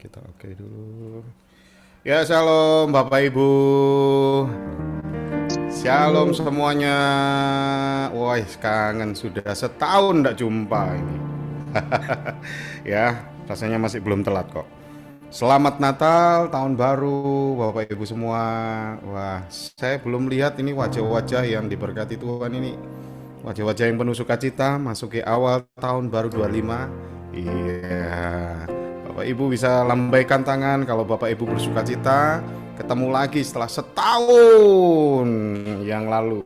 Kita oke dulu. Ya, shalom Bapak Ibu. Shalom semuanya. Wah, kangen sudah setahun tidak jumpa ini. Ya, rasanya masih belum telat kok. Selamat Natal, tahun baru Bapak Ibu semua. Wah, saya belum lihat ini wajah-wajah yang diberkati Tuhan ini. Wajah-wajah yang penuh sukacita masuki awal tahun baru 25. Iya. Bapak Ibu bisa lambaikan tangan kalau Bapak Ibu bersukacita. Ketemu lagi setelah setahun yang lalu.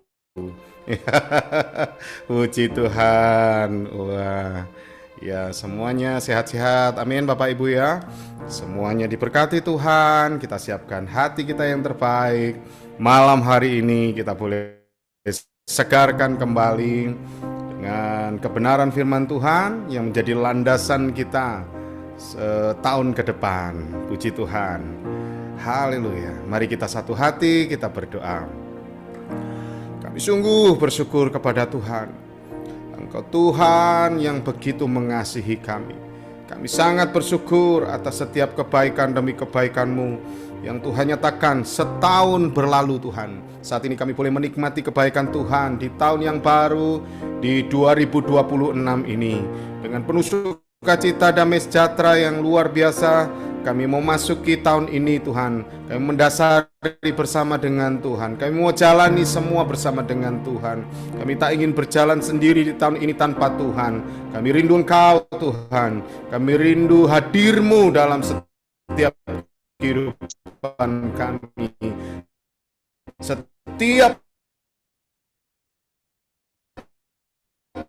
Puji Tuhan. Wah. Ya, semuanya sehat-sehat. Amin Bapak Ibu ya. Semuanya diberkati Tuhan. Kita siapkan hati kita yang terbaik. Malam hari ini kita boleh segarkan kembali dengan kebenaran firman Tuhan yang menjadi landasan kita setahun ke depan. Puji Tuhan. Haleluya. Mari kita satu hati, kita berdoa. Kami sungguh bersyukur kepada Tuhan. Engkau Tuhan yang begitu mengasihi kami. Kami sangat bersyukur atas setiap kebaikan demi kebaikan-Mu yang Tuhan nyatakan setahun berlalu Tuhan. Saat ini kami boleh menikmati kebaikan Tuhan di tahun yang baru, di 2026 ini. Dengan penuh sukacita damai sejahtera yang luar biasa, kami mau masuki tahun ini Tuhan. Kami mendasari bersama dengan Tuhan. Kami mau jalani semua bersama dengan Tuhan. Kami tak ingin berjalan sendiri di tahun ini tanpa Tuhan. Kami rindu Engkau Tuhan. Kami rindu hadir-Mu dalam setiap kehidupan kami. Setiap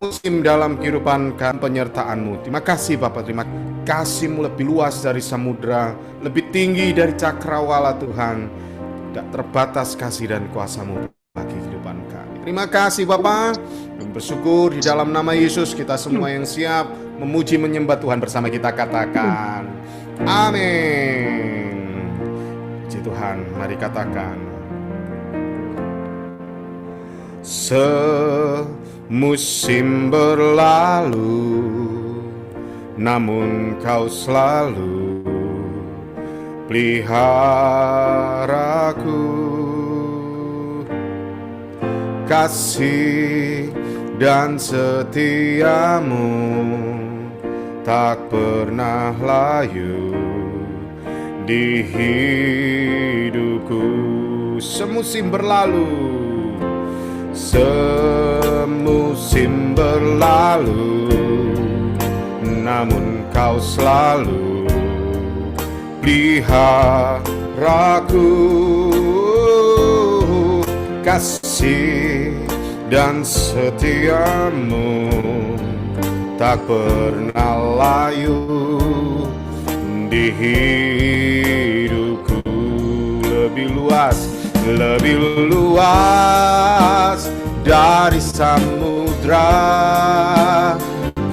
musim dalam kehidupan penyertaan-Mu. Terima kasih Bapak, terima kasih-Mu lebih luas dari samudra, lebih tinggi dari cakrawala Tuhan. Tidak terbatas kasih dan kuasa-Mu bagi kehidupan kami. Terima kasih Bapak. Kami bersyukur di dalam nama Yesus kita semua yang siap memuji menyembah Tuhan bersama kita katakan amin. Puji Tuhan, mari katakan. Musim berlalu, namun Kau selalu peliharaku. Kasih dan setia-Mu tak pernah layu di hidupku. Semusim berlalu, semusim berlalu, namun Kau selalu peliharaku. Kasih dan setia-Mu tak pernah layu di hidupku. Lebih luas dari samudra.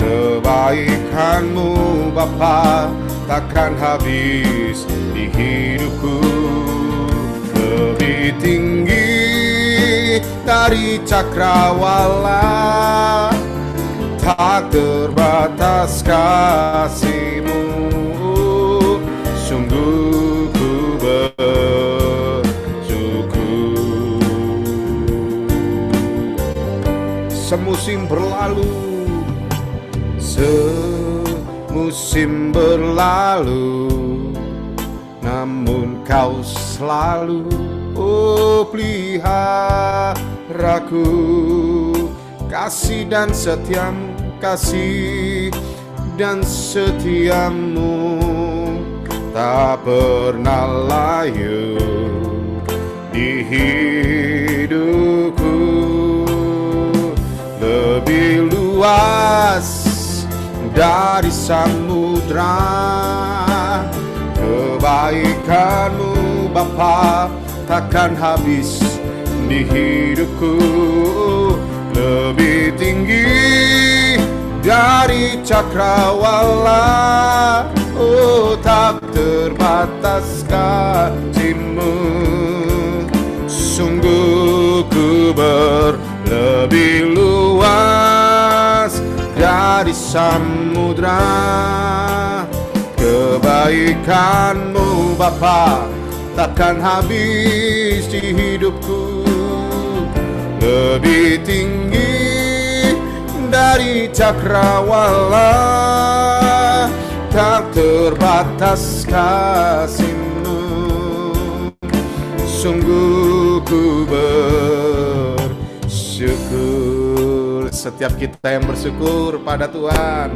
Kebaikan-Mu Bapa takkan habis di hidupku. Lebih tinggi dari cakrawala, tak terbatas kasih-Mu. Sungguh ku semusim berlalu, semusim berlalu, namun Kau selalu peliharaku. Kasih dan setia-Mu, kasih dan setia-Mu tak pernah layu di hidupku. Lebih luas dari samudra. Kebaikan-Mu Bapa takkan habis di hidupku. Lebih tinggi dari cakrawala, oh tak terbatas kasih-Mu. Sungguh ku lebih luas dari samudra. Kebaikan Kebaikan-Mu Bapa takkan habis di hidupku, lebih tinggi dari cakrawala, tak terbatas kasih-Mu. Sungguh ku bersyukur. Setiap kita yang bersyukur pada Tuhan,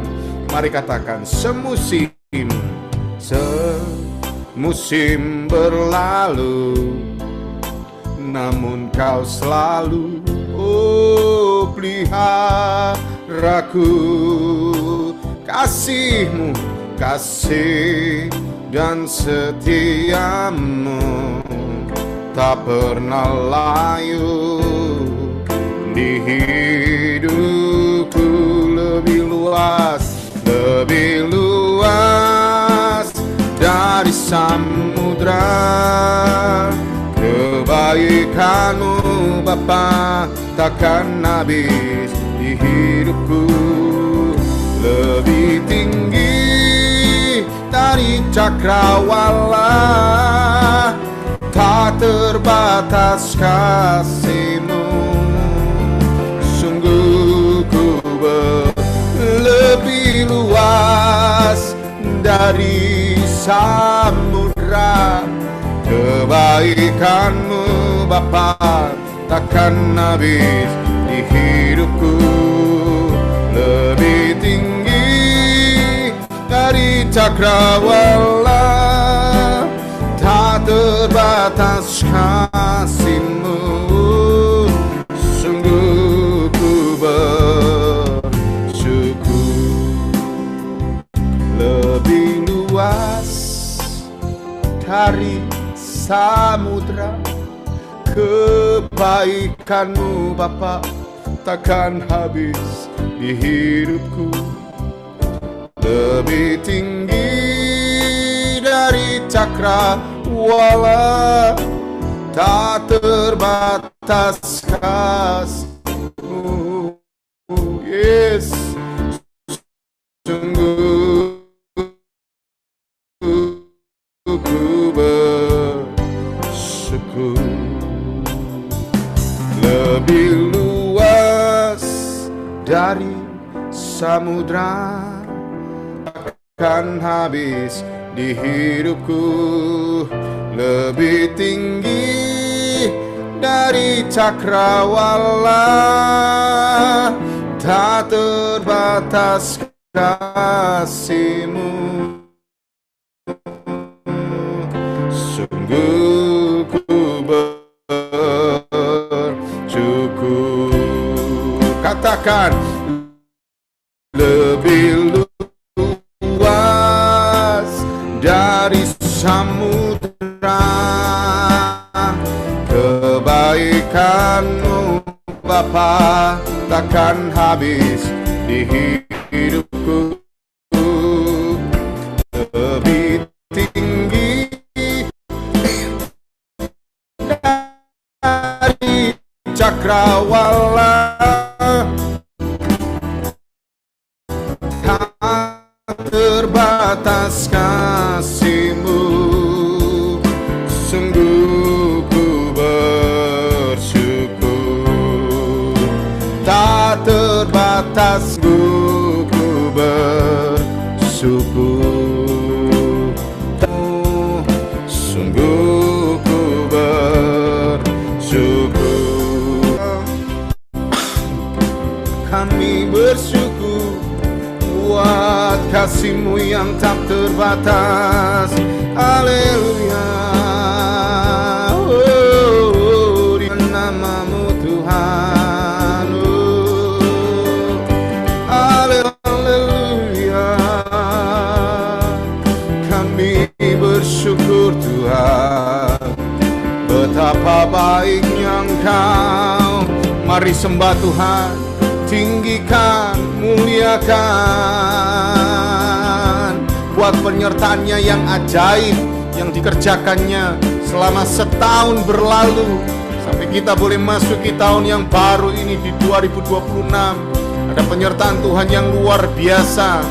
mari katakan, semusim berlalu, namun Kau selalu, oh, peliharaku. Kasih-Mu, kasih dan setia-Mu tak pernah layu di hidupku. Lebih luas dari samudra. Kebaikan-Mu Bapa takkan habis di hidupku, lebih tinggi dari cakrawala, tak terbatas kasih-Mu. Sungguh ku lebih luas dari samudra. Kebaikan-Mu Bapa takkan habis di hidupku, lebih tinggi dari cakrawala, tak terbatas kasih-Mu. Sungguh ku bersyukur, lebih luas dari samudra. Kebaikan-Mu Bapa takkan habis di hidupku, lebih tinggi dari cakrawala, tak terbatas kasih-Mu. Yes, sungguh ku bersyukur, lebih luas dari samudra, takkan habis di hidupku, lebih tinggi dari cakrawala, tak terbatas kasih-Mu. Sungguh ku bersyukur. Katakan, lebih luas dari samudra. Kebaikan-Mu Bapa takkan habis di hidupku, lebih tinggi dari cakrawala, tak terbatas kasih-Mu. Sungguh ku bersyukur, tak terbatas ku bersyukur. Sungguh ku bersyukur. Kami bersyukur buat kasih-Mu yang tak terbatas. Haleluya. Oh, di nama-Mu Tuhan. Oh, haleluya. Kami bersyukur Tuhan, betapa baiknya Engkau. Mari sembah Tuhan, tinggikan, muliakan buat penyertaannya yang ajaib yang dikerjakannya selama setahun berlalu, sampai kita boleh masuki tahun yang baru ini di 2026. Ada penyertaan Tuhan yang luar biasa.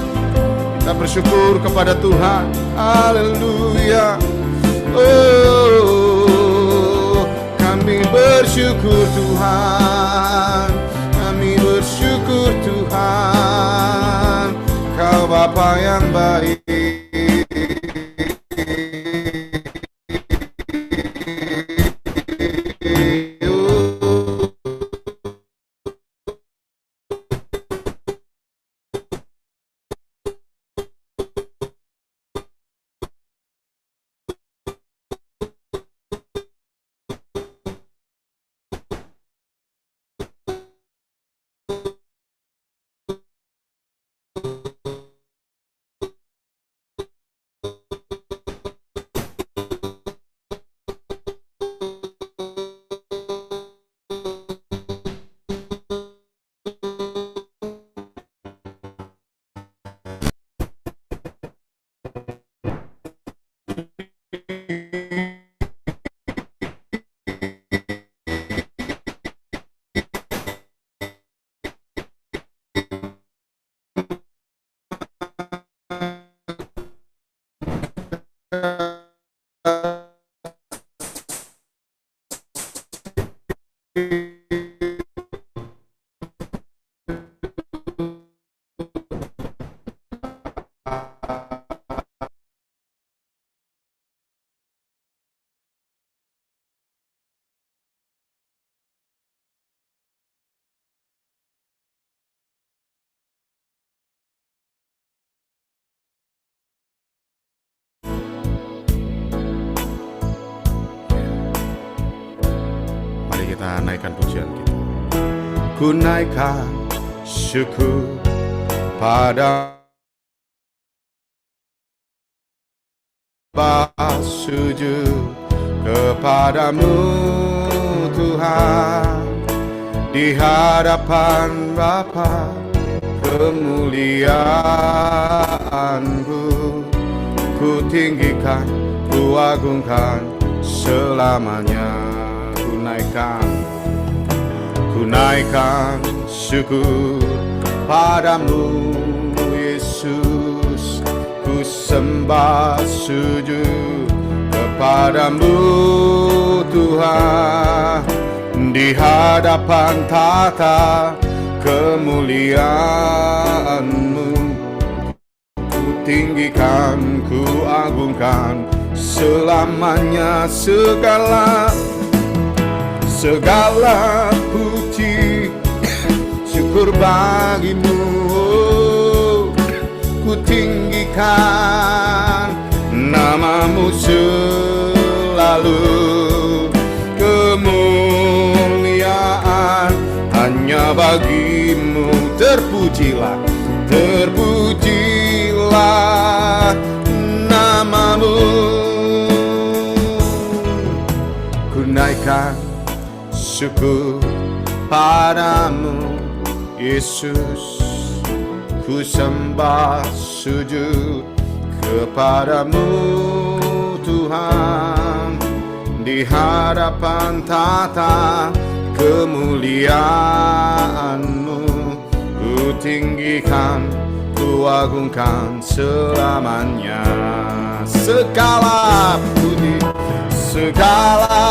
Kita bersyukur kepada Tuhan. Haleluya. Oh, kami bersyukur Tuhan. Kami bersyukur Tuhan. Kau Bapa yang baik. Kita naikkan pujian kita. Ku naikkan syukur pada sujud kepadamu Tuhan, di hadapan Bapa kemuliaanku. Ku tinggikan, ku agungkan selamanya. Ku naikkan syukur padamu Yesus. Ku sembah sujud kepadamu Tuhan, di hadapan tata kemuliaanmu. Ku tinggikan, ku agungkan selamanya. Segala puji syukur bagimu. Ku tinggikan namamu selalu. Kemuliaan hanya bagimu. Terpujilah, terpujilah namamu. Ku naikkan syukur padamu Yesus. Ku sembah sujud kepadamu Tuhan, di hadapan tata kemuliaanmu. Ku tinggikan, ku agungkan selamanya. Segala puji, segala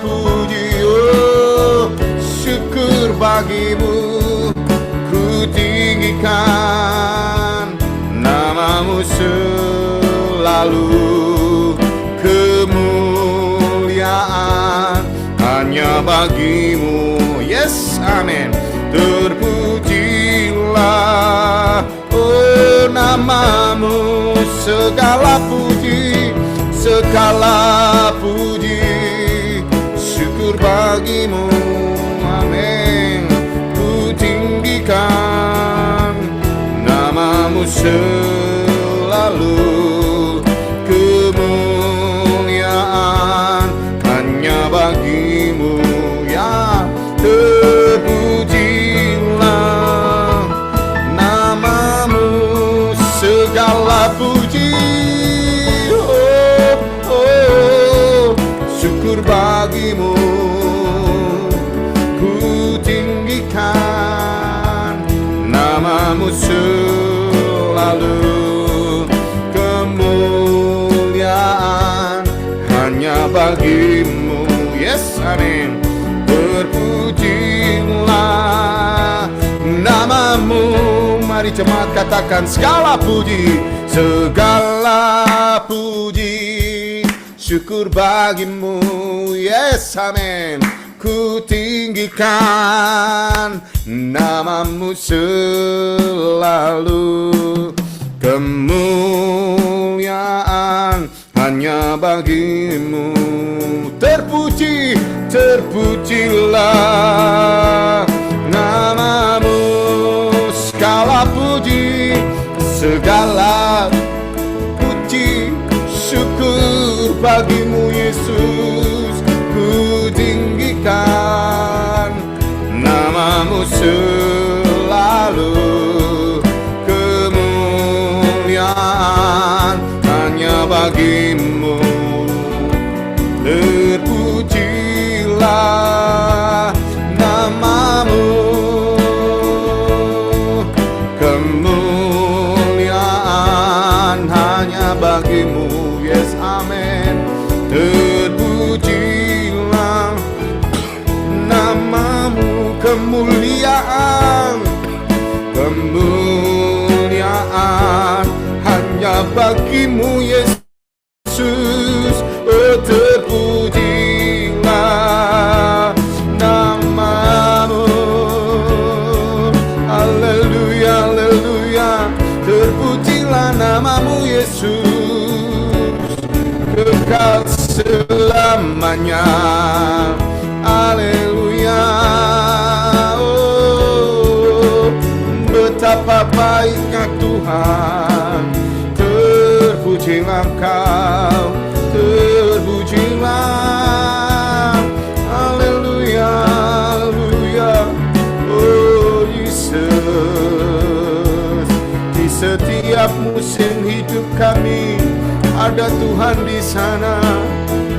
puji, oh, syukur bagimu. Ku tinggikan namamu selalu. Kemuliaan hanya bagimu. Yes, amin. Terpujilah, oh, namamu. Segala puji, segala puji, syukur bagimu. Amin. Ku tinggikan namamu selalu. Kemuliaan hanya bagimu, ya. Terpujilah namamu. Segala puji, oh, oh, syukur bagimu. Ku tinggikan namamu selalu. amin. Terpujilah namamu, mari jemaat katakan segala puji, segala puji, syukur bagimu, yes, amin. Ku tinggikan namamu selalu, kemuliaan hanya bagimu. Terpuji, terpujilah namamu, segala puji, segala puji, syukur bagimu Yesus. Ku tinggikan namamu selalu, kemuliaan hanya bagimu. Terpujilah namamu, kemuliaan hanya bagimu, yes, amin. Terpujilah namamu, kemuliaan, kemuliaan hanya bagimu Yesus. Oh, terpujilah namamu, haleluya, haleluya. Terpujilah namamu Yesus, kekal selamanya, haleluya. Oh, betapa baiknya Tuhan, terpujilah Engkau, terpujilah, haleluya, haleluya. Oh Yesus, di setiap musim hidup kami ada Tuhan di sana.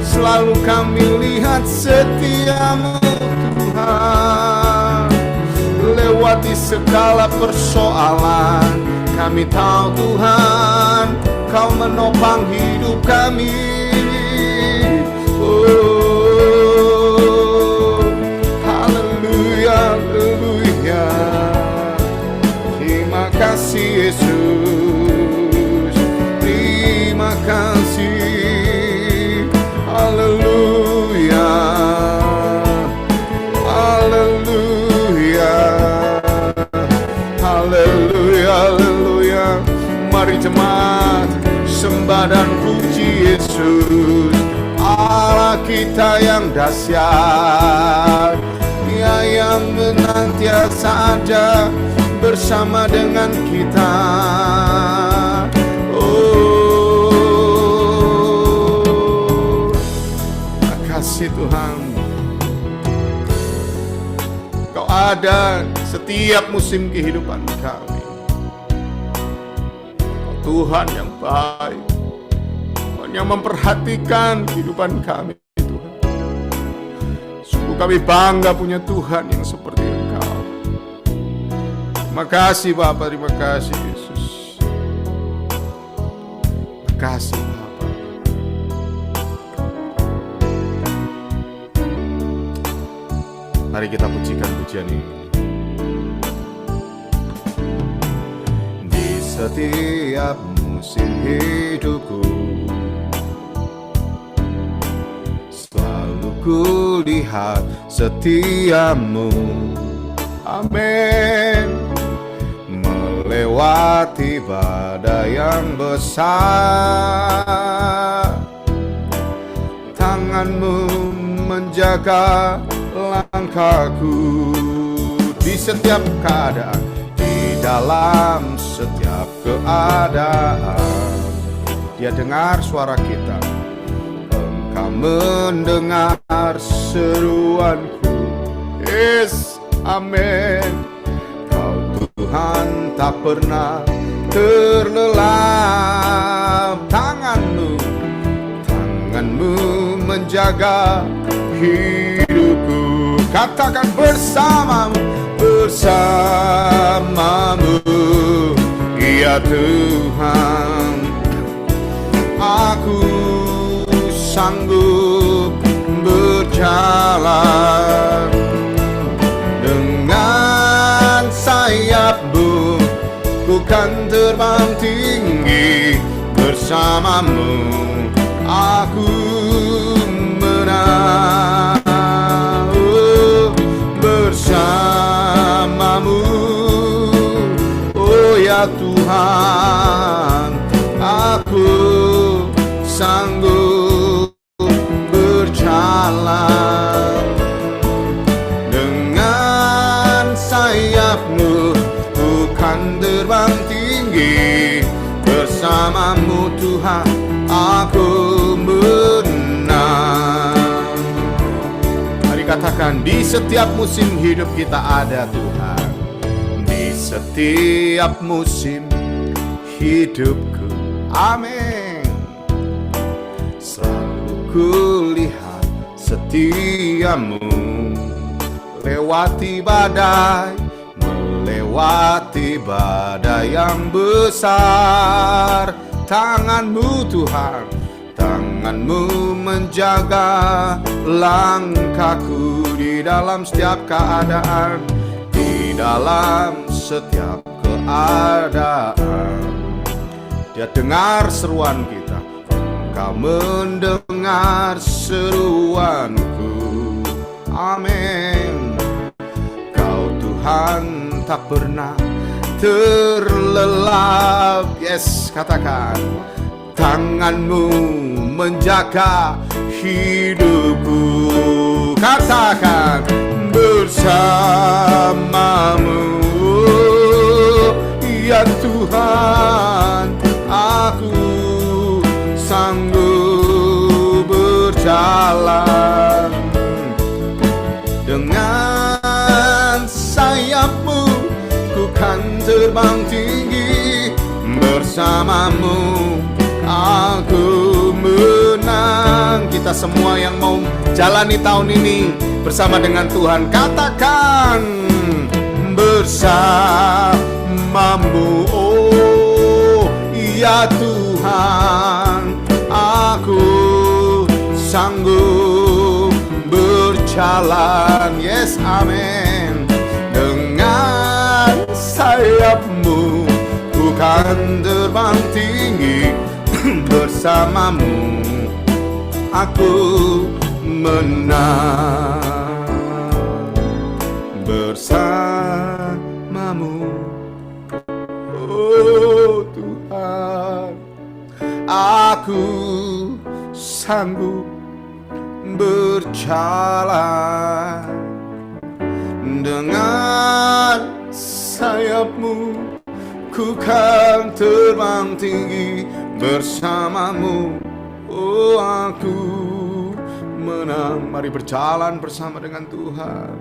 Selalu kami lihat setiamu Tuhan, lewati segala persoalan. Kami tahu Tuhan, Kau menopang hidup kami. Oh, haleluya, haleluya. Terima kasih Yesus, terima kasih, haleluya, haleluya, haleluya, haleluya. Mari jemaat sembah dan puji Yesus, Allah kita yang dahsyat, Dia yang senantiasa ada bersama dengan kita. Oh, makasih Tuhan, Kau ada setiap musim kehidupan kami. Tuhan yang baik, Tuhan yang memperhatikan kehidupan kami, Tuhan. Sungguh kami bangga punya Tuhan yang seperti Engkau. Terima kasih Bapa, terima kasih Yesus. Terima kasih Bapa. Mari kita pujikan pujian ini. Setiap musim hidupku selalu kulihat setiamu, amin. Melewati badai yang besar, tanganmu menjaga langkahku di setiap keadaan, di dalam setiap keadaan. Dia dengar suara kita, Engkau mendengar seruanku, yes, amin. Kau Tuhan tak pernah terlelap, tanganmu menjaga hidupku. Katakan bersamamu, bersamamu, ya Tuhan, aku sanggup berjalan berjalan. Dengan sayapmu ku kan terbang tinggi, bersamamu aku menang. Bersamamu, oh ya Tuhan, aku sanggup berjalan. Dengan sayapmu ku kan terbang tinggi, bersamamu Tuhan aku menang. Mari katakan, di setiap musim hidup kita ada Tuhan. Di setiap musim hidupku, amin, selalu kulihat setiamu. Lewati badai, melewati badai yang besar, tanganmu Tuhan, tanganmu menjaga langkahku di dalam setiap keadaan, di dalam setiap keadaan. Dia dengar seruan kita, Engkau mendengar seruanku, amin. Kau Tuhan tak pernah terlelap, yes, katakan, tanganmu menjaga hidupku. Katakan, bersamamu ya Tuhan, aku sanggup berjalan. Dengan sayapmu ku kan terbang tinggi, bersamamu aku menang. Kita semua yang mau jalani tahun ini bersama dengan Tuhan, katakan, bersamamu, oh ya Tuhan, aku sanggup berjalan, yes, amin. Dengan sayapmu ku kan terbang tinggi, bersamamu aku menang. Bersamamu, oh Tuhan, aku sanggup berjalan. Dengan sayapmu ku kan terbang tinggi, bersamamu, oh aku menang. Mari berjalan bersama dengan Tuhan.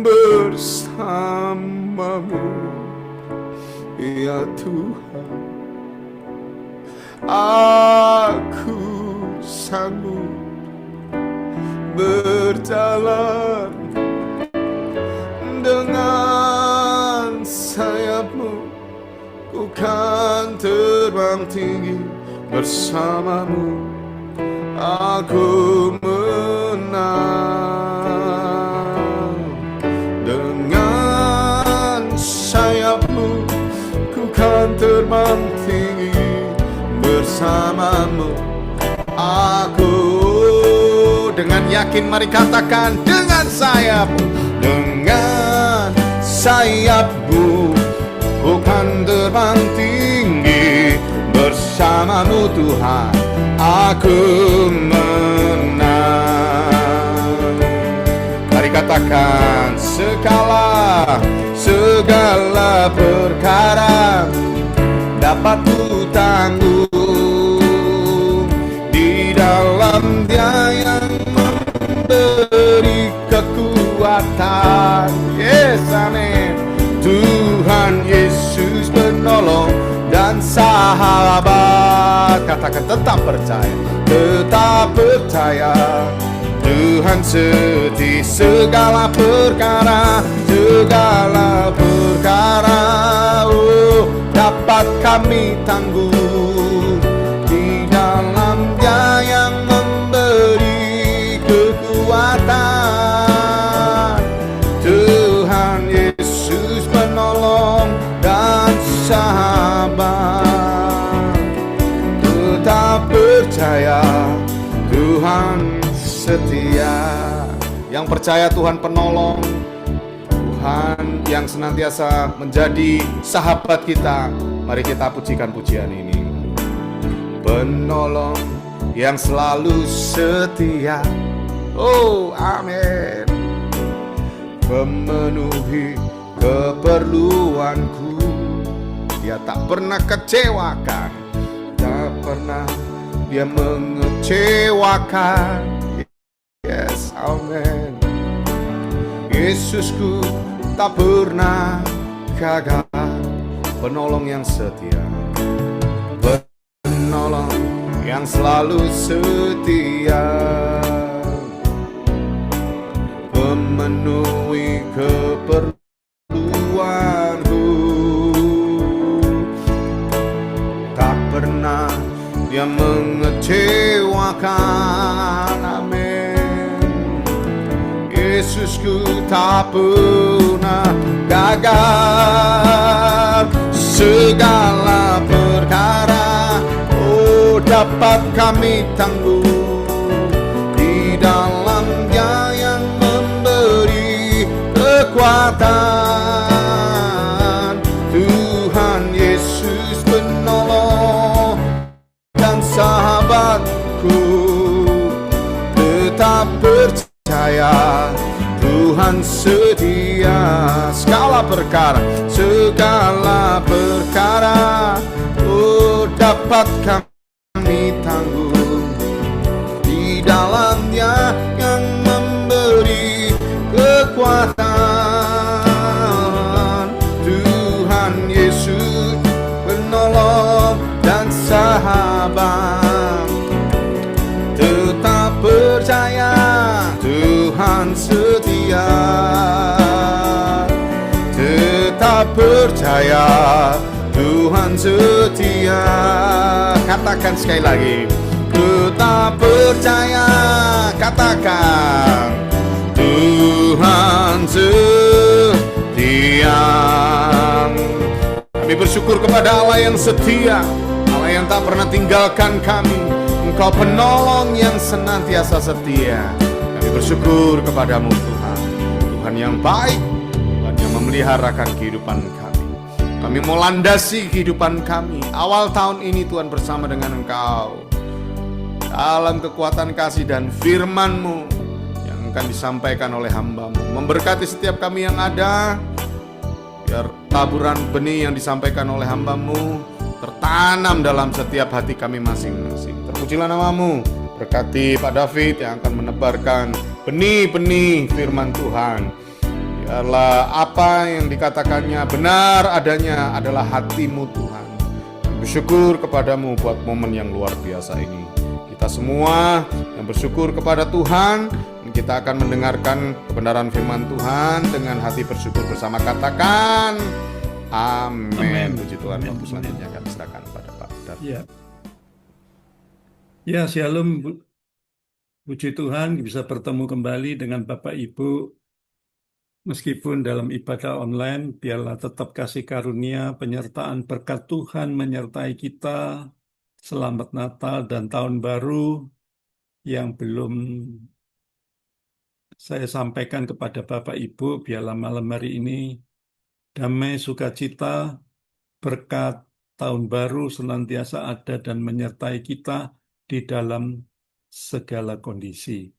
Bersamamu ya Tuhan, aku sanggup berjalan. Dengan sayapmu ku kan terbang tinggi, bersamamu aku menang. Dengan sayapmu ku kan terbang tinggi, bersamamu aku. Dengan yakin mari katakan, dengan sayapmu, dengan sayapmu ku kan terbang tinggi, bersamamu Tuhan aku menang. Mari katakan, segala perkara dapat ku tanggung di dalam Dia yang memberi kekuatan, yes, amin. Tuhan Yesus penolong dan sahabat, katakan tetap percaya, Tuhan setia. Segala perkara, oh, dapat kami tanggung di dalam Dia yang memberi kekuatan. percaya Tuhan penolong, Tuhan yang senantiasa menjadi sahabat kita. Mari kita pujikan pujian ini. Penolong yang selalu setia, oh amin, memenuhi keperluanku. Dia tak pernah kecewakan, tak pernah dia mengecewakan. Yes, amin. Yesusku tak pernah gagal, penolong yang setia, penolong yang selalu setia, memenuhi keperluanku. Tak pernah dia mengecewakan, amin. Yesusku tak pernah gagal. Segala perkara, oh dapat kami tanggung di dalam Dia yang memberi kekuatan. Tuhan Yesus penolong dan sahabatku, tetap percaya Tuhan setia. Segala perkara, segala perkara, oh dapat kami tanggung di dalam Dia yang memberi kekuatan. Tuhan Yesus penolong dan sahabat, tetap percaya Tuhan setia, tetap percaya Tuhan setia. Katakan sekali lagi, tetap percaya, katakan Tuhan setia. Kami bersyukur kepada Allah yang setia, Allah yang tak pernah tinggalkan kami. Engkau penolong yang senantiasa setia. Kami bersyukur kepadamu Tuhan, Tuhan yang baik, Tuhan yang memeliharakan kehidupan kami. Kami mau landasi kehidupan kami awal tahun ini Tuhan bersama dengan Engkau, dalam kekuatan kasih dan firman-Mu yang akan disampaikan oleh hamba-Mu. Memberkati setiap kami yang ada, biar taburan benih yang disampaikan oleh hamba-Mu tertanam dalam setiap hati kami masing-masing. Terpujilah nama-Mu. Berkati Pak David yang akan menebarkan benih-benih firman Tuhan. Biarlah apa yang dikatakannya benar adanya adalah hati-Mu Tuhan. Bersyukur kepadamu buat momen yang luar biasa ini. Kita semua yang bersyukur kepada Tuhan, kita akan mendengarkan kebenaran firman Tuhan dengan hati bersyukur bersama. Katakan amin. Puji Tuhan. Waktu selanjutnya kami serahkan pada Pak David. Ya, ya, shalom. Puji Tuhan bisa bertemu kembali dengan Bapak Ibu. Meskipun dalam ibadah online, biarlah tetap kasih karunia, penyertaan berkat Tuhan menyertai kita. Selamat Natal dan Tahun Baru yang belum saya sampaikan kepada Bapak Ibu. Biarlah malam hari ini damai, sukacita, berkat Tahun Baru senantiasa ada dan menyertai kita di dalam segala kondisi.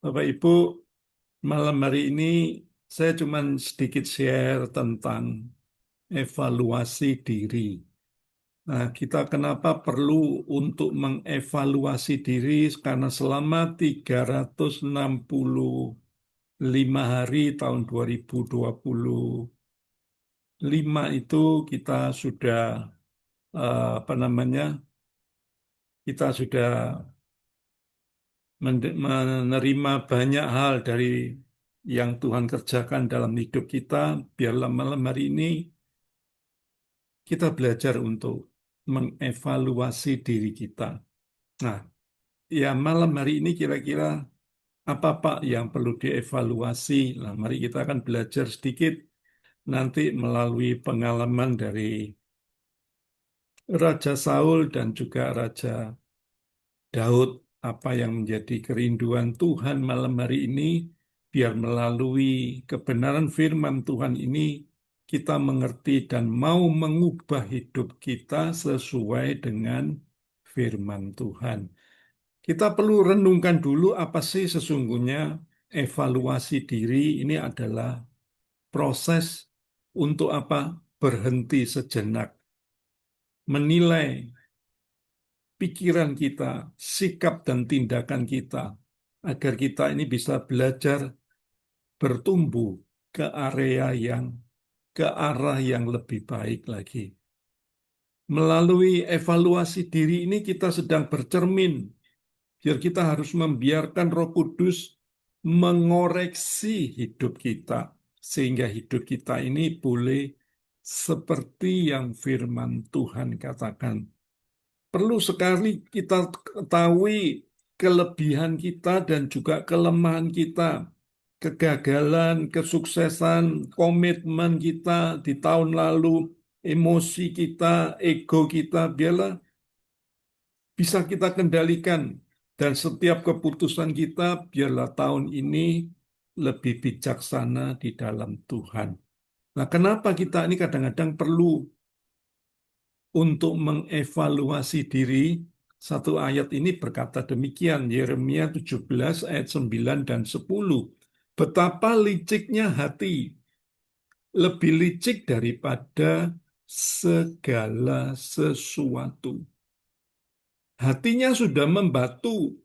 Bapak Ibu, malam hari ini saya cuma sedikit share tentang evaluasi diri. Nah, kita kenapa perlu untuk mengevaluasi diri? Karena selama 365 hari tahun 2025 itu kita sudah kita sudah menerima banyak hal dari yang Tuhan kerjakan dalam hidup kita. Biarlah malam hari ini kita belajar untuk mengevaluasi diri kita. Nah, ya malam hari ini kira-kira apa Pak yang perlu dievaluasi? Nah, mari kita akan belajar sedikit nanti melalui pengalaman dari Raja Saul dan juga Raja Daud. Apa yang menjadi kerinduan Tuhan malam hari ini, biar melalui kebenaran firman Tuhan ini kita mengerti dan mau mengubah hidup kita sesuai dengan firman Tuhan. Kita perlu renungkan dulu apa sih sesungguhnya evaluasi diri ini adalah proses untuk apa? Berhenti sejenak, menilai pikiran kita, sikap dan tindakan kita, agar kita ini bisa belajar bertumbuh ke ke arah yang lebih baik lagi. Melalui evaluasi diri ini kita sedang bercermin, biar kita harus membiarkan Roh Kudus mengoreksi hidup kita, sehingga hidup kita ini boleh seperti yang firman Tuhan katakan. Perlu sekali kita ketahui kelebihan kita dan juga kelemahan kita, kegagalan, kesuksesan, komitmen kita di tahun lalu, emosi kita, ego kita, biarlah bisa kita kendalikan. Dan setiap keputusan kita, biarlah tahun ini lebih bijaksana di dalam Tuhan. Nah, kenapa kita ini kadang-kadang perlu untuk mengevaluasi diri? Satu ayat ini berkata demikian, Yeremia 17 ayat 9 dan 10. Betapa liciknya hati, lebih licik daripada segala sesuatu. Hatinya sudah membatu,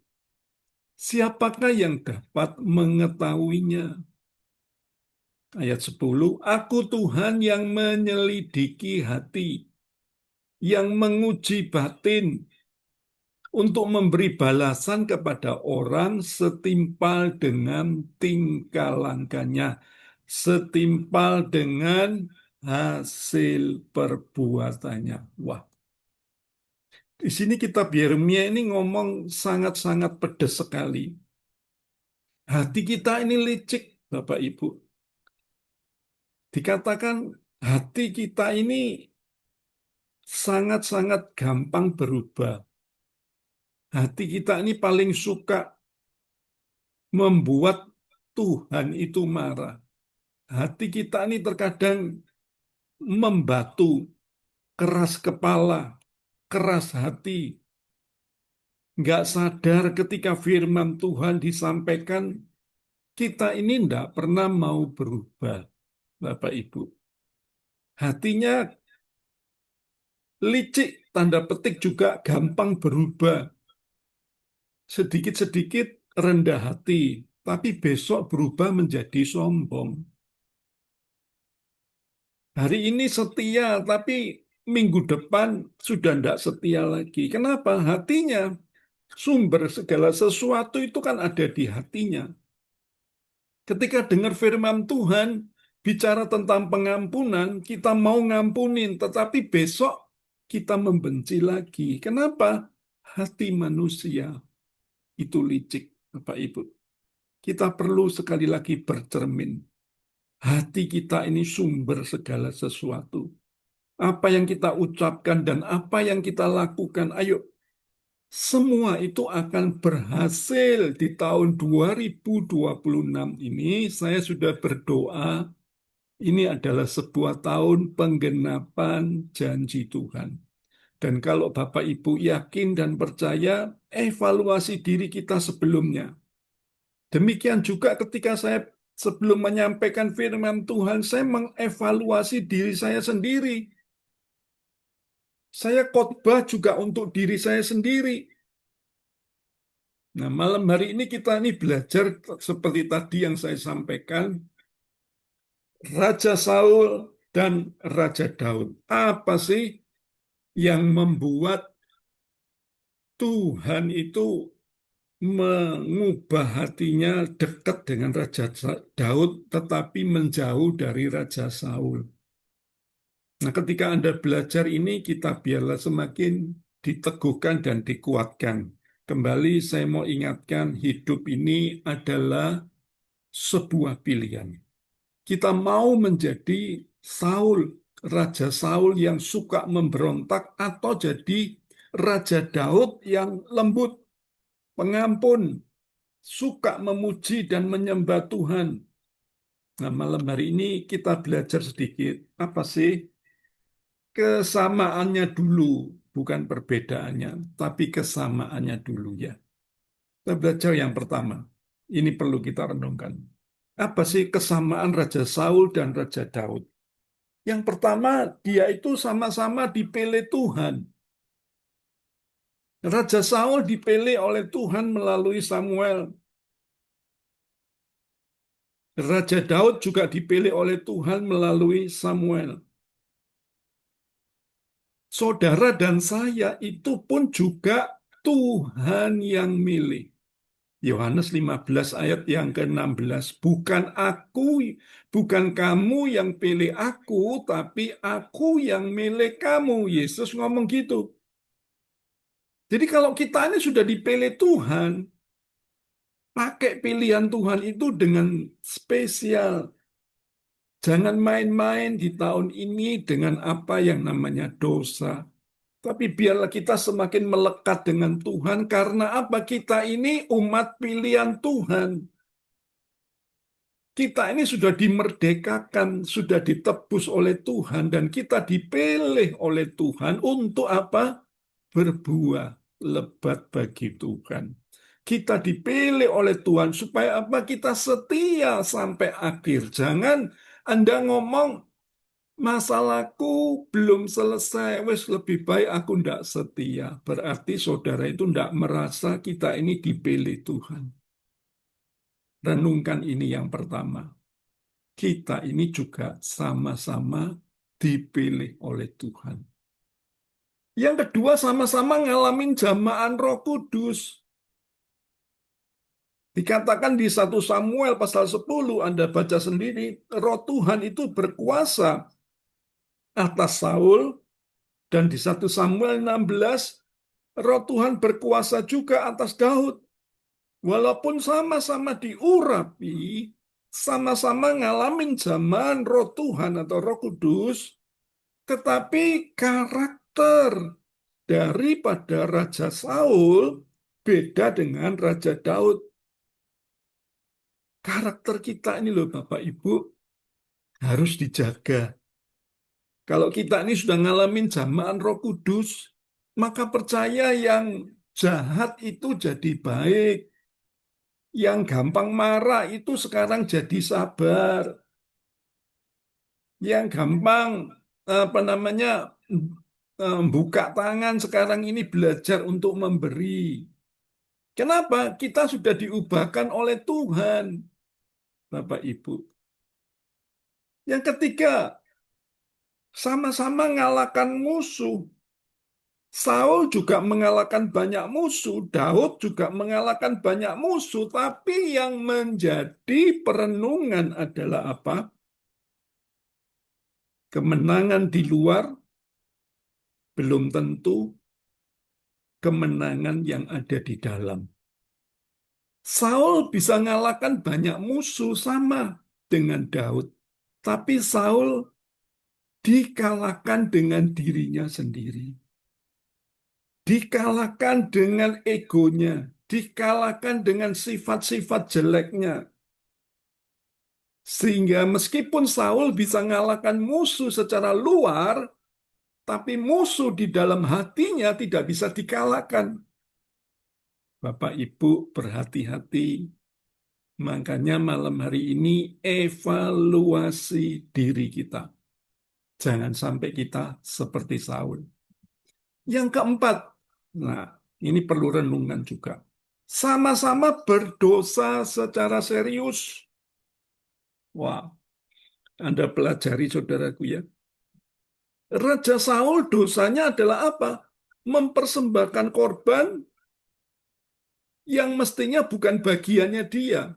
siapakah yang dapat mengetahuinya? Ayat 10, Aku Tuhan yang menyelidiki hati, yang menguji batin, untuk memberi balasan kepada orang setimpal dengan tingkah langkahnya, setimpal dengan hasil perbuatannya. Wah, di sini kitab Yeremia ini ngomong sangat-sangat pedas sekali. Hati kita ini licik, Bapak Ibu. Dikatakan hati kita ini sangat-sangat gampang berubah. Hati kita ini paling suka membuat Tuhan itu marah. Hati kita ini terkadang membatu, keras kepala, keras hati. Nggak sadar ketika firman Tuhan disampaikan, kita ini nggak pernah mau berubah, Bapak Ibu. Hatinya licik, tanda petik juga gampang berubah. Sedikit-sedikit rendah hati, tapi besok berubah menjadi sombong. Hari ini setia, tapi minggu depan sudah tidak setia lagi. Kenapa? Hatinya, sumber segala sesuatu itu kan ada di hatinya. Ketika dengar firman Tuhan, bicara tentang pengampunan, kita mau ngampunin, tetapi besok kita membenci lagi. Kenapa? Hati manusia itu licik, Bapak Ibu. Kita perlu sekali lagi bercermin. Hati kita ini sumber segala sesuatu. Apa yang kita ucapkan dan apa yang kita lakukan, ayo, semua itu akan berhasil di tahun 2026 ini. Saya sudah berdoa, ini adalah sebuah tahun penggenapan janji Tuhan. Dan kalau Bapak Ibu yakin dan percaya, evaluasi diri kita sebelumnya. Demikian juga ketika saya sebelum menyampaikan firman Tuhan, saya mengevaluasi diri saya sendiri. Saya khotbah juga untuk diri saya sendiri. Nah, malam hari ini kita ini belajar seperti tadi yang saya sampaikan, Raja Saul dan Raja Daud. Apa sih yang membuat Tuhan itu mengubah hatinya dekat dengan Raja Daud, tetapi menjauh dari Raja Saul? Nah, ketika Anda belajar ini, kita biarlah semakin diteguhkan dan dikuatkan. Kembali saya mau ingatkan, hidup ini adalah sebuah pilihan. Kita mau menjadi Saul, Raja Saul yang suka memberontak, atau jadi Raja Daud yang lembut, pengampun, suka memuji dan menyembah Tuhan. Nah, malam hari ini kita belajar sedikit apa sih kesamaannya dulu, bukan perbedaannya, tapi kesamaannya dulu ya. Kita belajar yang pertama. Ini perlu kita renungkan. Apa sih kesamaan Raja Saul dan Raja Daud? Yang pertama, dia itu sama-sama dipilih Tuhan. Raja Saul dipilih oleh Tuhan melalui Samuel. Raja Daud juga dipilih oleh Tuhan melalui Samuel. Saudara dan saya itu pun juga Tuhan yang milih. Yohanes 15 ayat yang ke-16. Bukan aku, bukan kamu yang pilih aku, tapi aku yang milih kamu. Yesus ngomong gitu. Jadi kalau kita ini sudah dipilih Tuhan, pakai pilihan Tuhan itu dengan spesial. Jangan main-main di tahun ini dengan apa yang namanya dosa. Tapi biarlah kita semakin melekat dengan Tuhan karena apa? Kita ini umat pilihan Tuhan. Kita ini sudah dimerdekakan, sudah ditebus oleh Tuhan dan kita dipilih oleh Tuhan untuk apa? Berbuah lebat bagi Tuhan. Kita dipilih oleh Tuhan supaya apa? Kita setia sampai akhir. Jangan Anda ngomong masalahku belum selesai, wes lebih baik aku tidak setia. Berarti saudara itu tidak merasa kita ini dipilih Tuhan. Renungkan ini yang pertama. Kita ini juga sama-sama dipilih oleh Tuhan. Yang kedua, sama-sama ngalamin jamaan Roh Kudus. Dikatakan di 1 Samuel pasal 10, Anda baca sendiri, Roh Tuhan itu berkuasa atas Saul, dan di 1 Samuel 16, Roh Tuhan berkuasa juga atas Daud. Walaupun sama-sama diurapi, sama-sama ngalamin zaman Roh Tuhan atau Roh Kudus, tetapi karakter daripada Raja Saul beda dengan Raja Daud. Karakter kita ini loh Bapak Ibu harus dijaga. Kalau kita ini sudah ngalamin jamaan Roh Kudus, maka percaya yang jahat itu jadi baik. Yang gampang marah itu sekarang jadi sabar. Yang gampang apa namanya buka tangan sekarang ini belajar untuk memberi. Kenapa? Kita sudah diubahkan oleh Tuhan, Bapak Ibu. Yang ketiga, sama-sama ngalahkan musuh. Saul juga mengalahkan banyak musuh, Daud juga mengalahkan banyak musuh, tapi yang menjadi perenungan adalah apa? Kemenangan di luar belum tentu kemenangan yang ada di dalam. Saul bisa mengalahkan banyak musuh sama dengan Daud, tapi Saul dikalahkan dengan dirinya sendiri. Dikalahkan dengan egonya, dikalahkan dengan sifat-sifat jeleknya. Sehingga meskipun Saul bisa mengalahkan musuh secara luar, tapi musuh di dalam hatinya tidak bisa dikalahkan. Bapak Ibu berhati-hati. Makanya malam hari ini evaluasi diri kita. Jangan sampai kita seperti Saul. Yang keempat, nah ini perlu renungan juga. Sama-sama berdosa secara serius. Wah, Anda pelajari saudaraku ya. Raja Saul dosanya adalah apa? Mempersembahkan korban yang mestinya bukan bagiannya dia.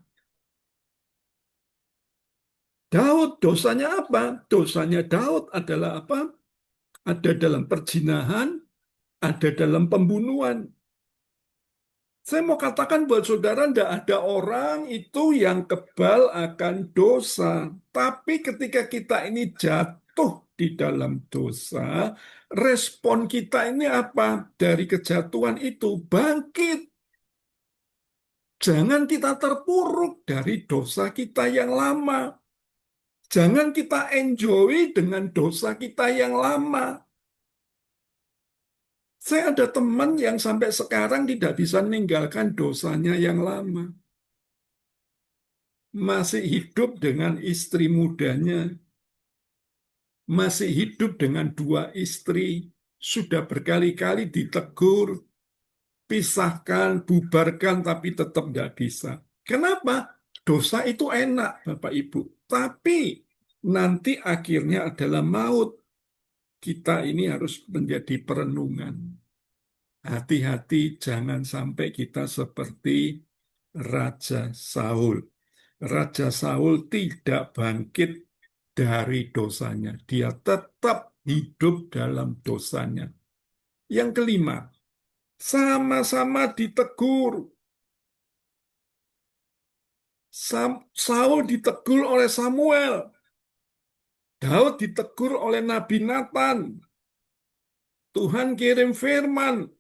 Daud dosanya apa? Dosanya Daud adalah apa? Ada dalam perzinahan, ada dalam pembunuhan. Saya mau katakan buat saudara, tidak ada orang itu yang kebal akan dosa. Tapi ketika kita ini jatuh di dalam dosa, respon kita ini apa? Dari kejatuhan itu bangkit. Jangan kita terpuruk dari dosa kita yang lama. Jangan kita enjoy dengan dosa kita yang lama. Saya ada teman yang sampai sekarang tidak bisa meninggalkan dosanya yang lama. Masih hidup dengan istri mudanya, masih hidup dengan 2 istri, sudah berkali-kali ditegur, pisahkan, bubarkan, tapi tetap nggak bisa. Kenapa? Dosa itu enak, Bapak Ibu. Tapi nanti akhirnya adalah maut. Kita ini harus menjadi perenungan. Hati-hati jangan sampai kita seperti Raja Saul. Raja Saul tidak bangkit dari dosanya. Dia tetap hidup dalam dosanya. Yang kelima, sama-sama ditegur. Saul ditegur oleh Samuel. Daud ditegur oleh Nabi Nathan. Tuhan kirim firman.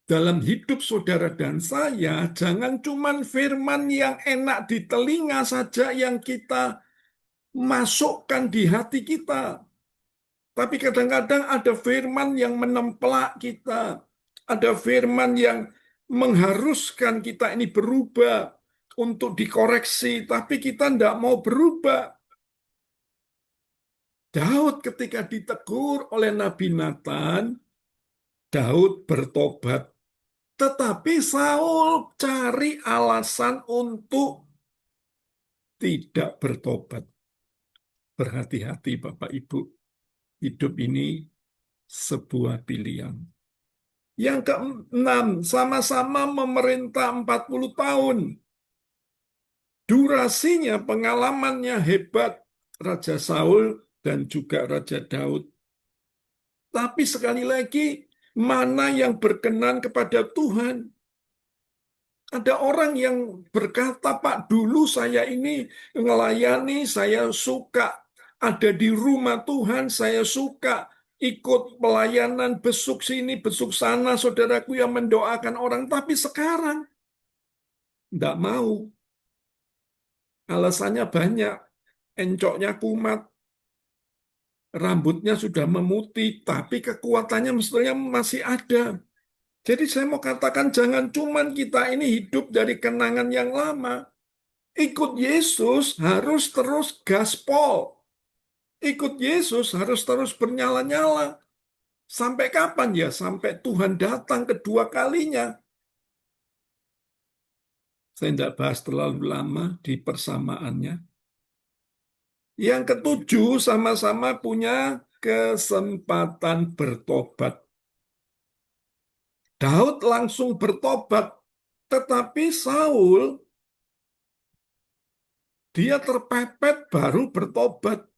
Dalam hidup saudara dan saya, jangan cuma firman yang enak di telinga saja yang kita masukkan di hati kita. Tapi kadang-kadang ada firman yang menemplak kita. Ada firman yang mengharuskan kita ini berubah untuk dikoreksi, tapi kita tidak mau berubah. Daud ketika ditegur oleh Nabi Nathan, Daud bertobat. Tetapi Saul cari alasan untuk tidak bertobat. Berhati-hati Bapak Ibu, hidup ini sebuah pilihan. Yang keenam, sama-sama memerintah 40 tahun. Durasinya, pengalamannya hebat. Raja Saul dan juga Raja Daud. Tapi sekali lagi, mana yang berkenan kepada Tuhan? Ada orang yang berkata, Pak, dulu saya ini melayani, saya suka ada di rumah Tuhan, saya suka ikut pelayanan, besuk sini, besuk sana, saudaraku yang mendoakan orang. Tapi sekarang, tidak mau. Alasannya banyak. Encoknya kumat, rambutnya sudah memutih, tapi kekuatannya mestinya masih ada. Jadi saya mau katakan jangan cuman kita ini hidup dari kenangan yang lama. Ikut Yesus harus terus gaspol. Ikut Yesus harus terus bernyala-nyala. Sampai kapan ya? Sampai Tuhan datang kedua kalinya. Saya tidak bahas terlalu lama di persamaannya. Yang ketujuh, sama-sama punya kesempatan bertobat. Daud langsung bertobat, tetapi Saul dia terpepet baru bertobat.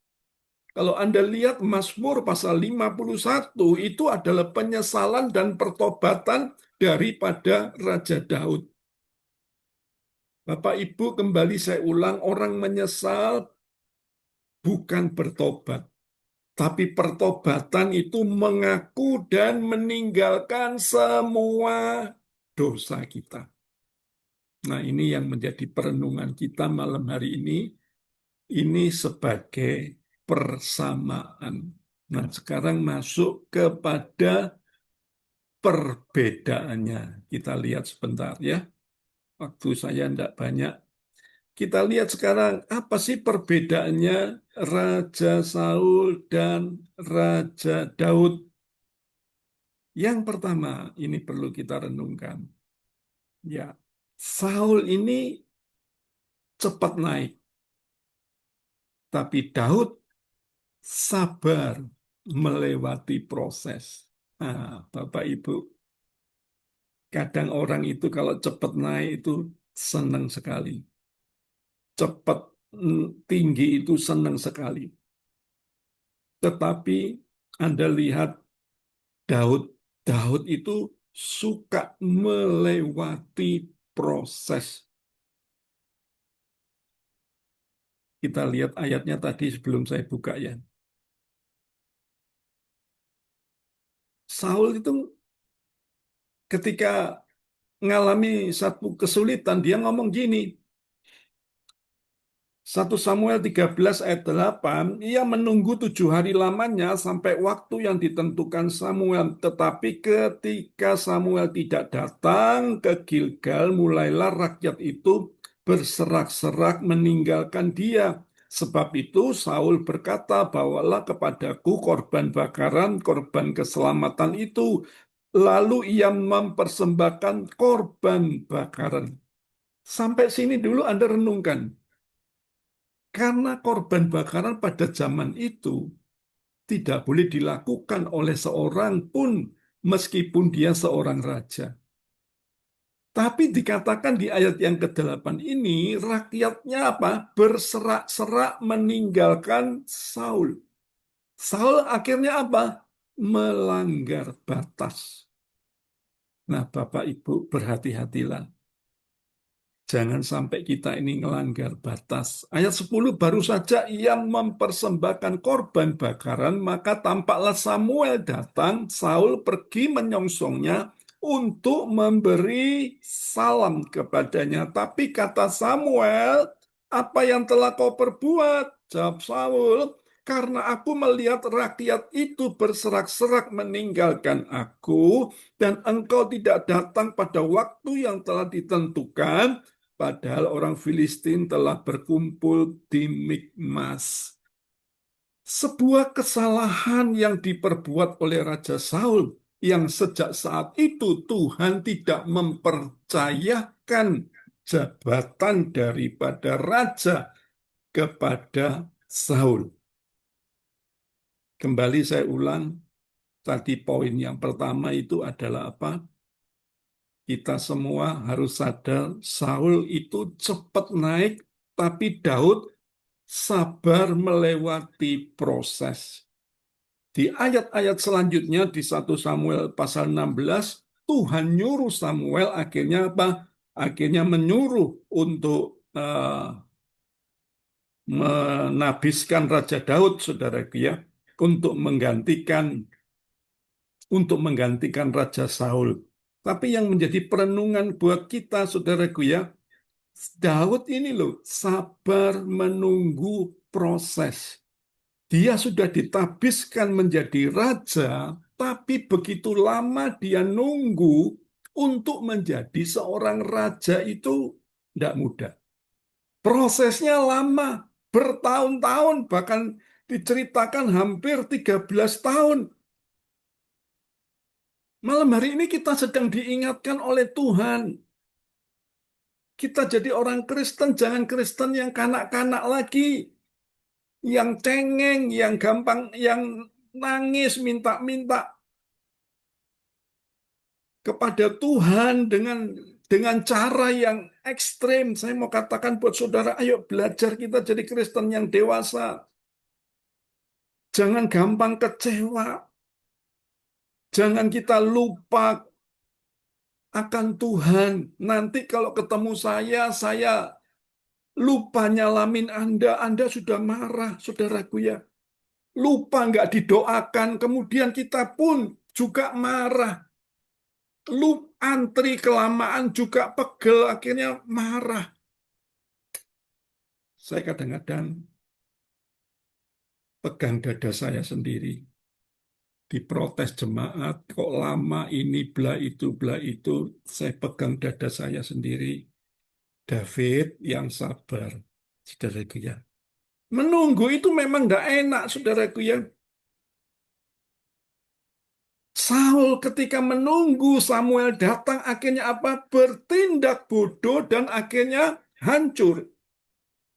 Kalau Anda lihat Mazmur pasal 51 itu adalah penyesalan dan pertobatan daripada Raja Daud. Bapak Ibu, kembali saya ulang, orang menyesal bukan bertobat. Tapi pertobatan itu mengaku dan meninggalkan semua dosa kita. Nah, ini yang menjadi perenungan kita malam hari ini. Ini sebagai persamaan. Nah, sekarang masuk kepada perbedaannya. Kita lihat sebentar ya. Waktu saya tidak banyak. Kita lihat sekarang apa sih perbedaannya Raja Saul dan Raja Daud. Yang pertama, ini perlu kita renungkan. Ya, Saul ini cepat naik, tapi Daud sabar melewati proses. Nah, Bapak Ibu, kadang orang itu kalau cepat naik itu senang sekali. Cepat tinggi itu senang sekali. Tetapi Anda lihat Daud, Daud itu suka melewati proses. Kita lihat ayatnya tadi sebelum saya buka ya. Saul itu ketika ngalami satu kesulitan. Dia ngomong gini, 1 Samuel 13 ayat 8, ia menunggu 7 hari lamanya sampai waktu yang ditentukan Samuel. Tetapi ketika Samuel tidak datang ke Gilgal, mulailah rakyat itu berserak-serak meninggalkan dia. Sebab itu Saul berkata, bawalah kepadaku korban bakaran, korban keselamatan itu. Lalu ia mempersembahkan korban bakaran. Sampai sini dulu Anda renungkan. Karena korban bakaran pada zaman itu tidak boleh dilakukan oleh seorang pun meskipun dia seorang raja. Tapi dikatakan di ayat yang ke-8 ini, rakyatnya apa? Berserak-serak meninggalkan Saul. Saul akhirnya apa? Melanggar batas. Nah, Bapak Ibu berhati-hatilah. Jangan sampai kita ini melanggar batas. Ayat 10, baru saja ia mempersembahkan korban bakaran, maka tampaklah Samuel datang, Saul pergi menyongsongnya untuk memberi salam kepadanya. Tapi kata Samuel, apa yang telah kau perbuat? Jawab Saul, karena aku melihat rakyat itu berserak-serak meninggalkan aku, dan engkau tidak datang pada waktu yang telah ditentukan, padahal orang Filistin telah berkumpul di Mikmas. Sebuah kesalahan yang diperbuat oleh Raja Saul, yang sejak saat itu Tuhan tidak mempercayakan jabatan daripada raja kepada Saul. Kembali saya ulang, tadi poin yang pertama itu adalah apa? Kita semua harus sadar Saul itu cepat naik, tapi Daud sabar melewati proses. Di ayat-ayat selanjutnya di 1 Samuel pasal 16, Tuhan nyuruh Samuel akhirnya apa? Akhirnya menyuruh untuk menabiskan Raja Daud, saudaraku ya, untuk menggantikan Raja Saul. Tapi yang menjadi perenungan buat kita, saudaraku ya, Daud ini loh sabar menunggu proses. Dia sudah ditabiskan menjadi raja, tapi begitu lama dia nunggu untuk menjadi seorang raja itu tidak mudah. Prosesnya lama, bertahun-tahun, bahkan diceritakan hampir 13 tahun. Malam hari ini kita sedang diingatkan oleh Tuhan. Kita jadi orang Kristen, jangan Kristen yang kanak-kanak lagi. Yang cengeng, yang gampang, yang nangis, minta-minta kepada Tuhan dengan cara yang ekstrim. Saya mau katakan buat saudara, ayo belajar kita jadi Kristen yang dewasa. Jangan gampang kecewa. Jangan kita lupa akan Tuhan. Nanti kalau ketemu saya lupa nyalamin Anda. Anda sudah marah, saudaraku ya. Lupa nggak didoakan, kemudian kita pun juga marah. Lu antri kelamaan juga pegel, akhirnya marah. Saya kadang-kadang pegang dada saya sendiri. Diprotes jemaat, kok lama ini, bla itu. Saya pegang dada saya sendiri. David yang sabar, saudaraku ya. Menunggu itu memang tidak enak, saudaraku ya. Saul ketika menunggu Samuel datang, akhirnya apa? Bertindak bodoh dan akhirnya hancur.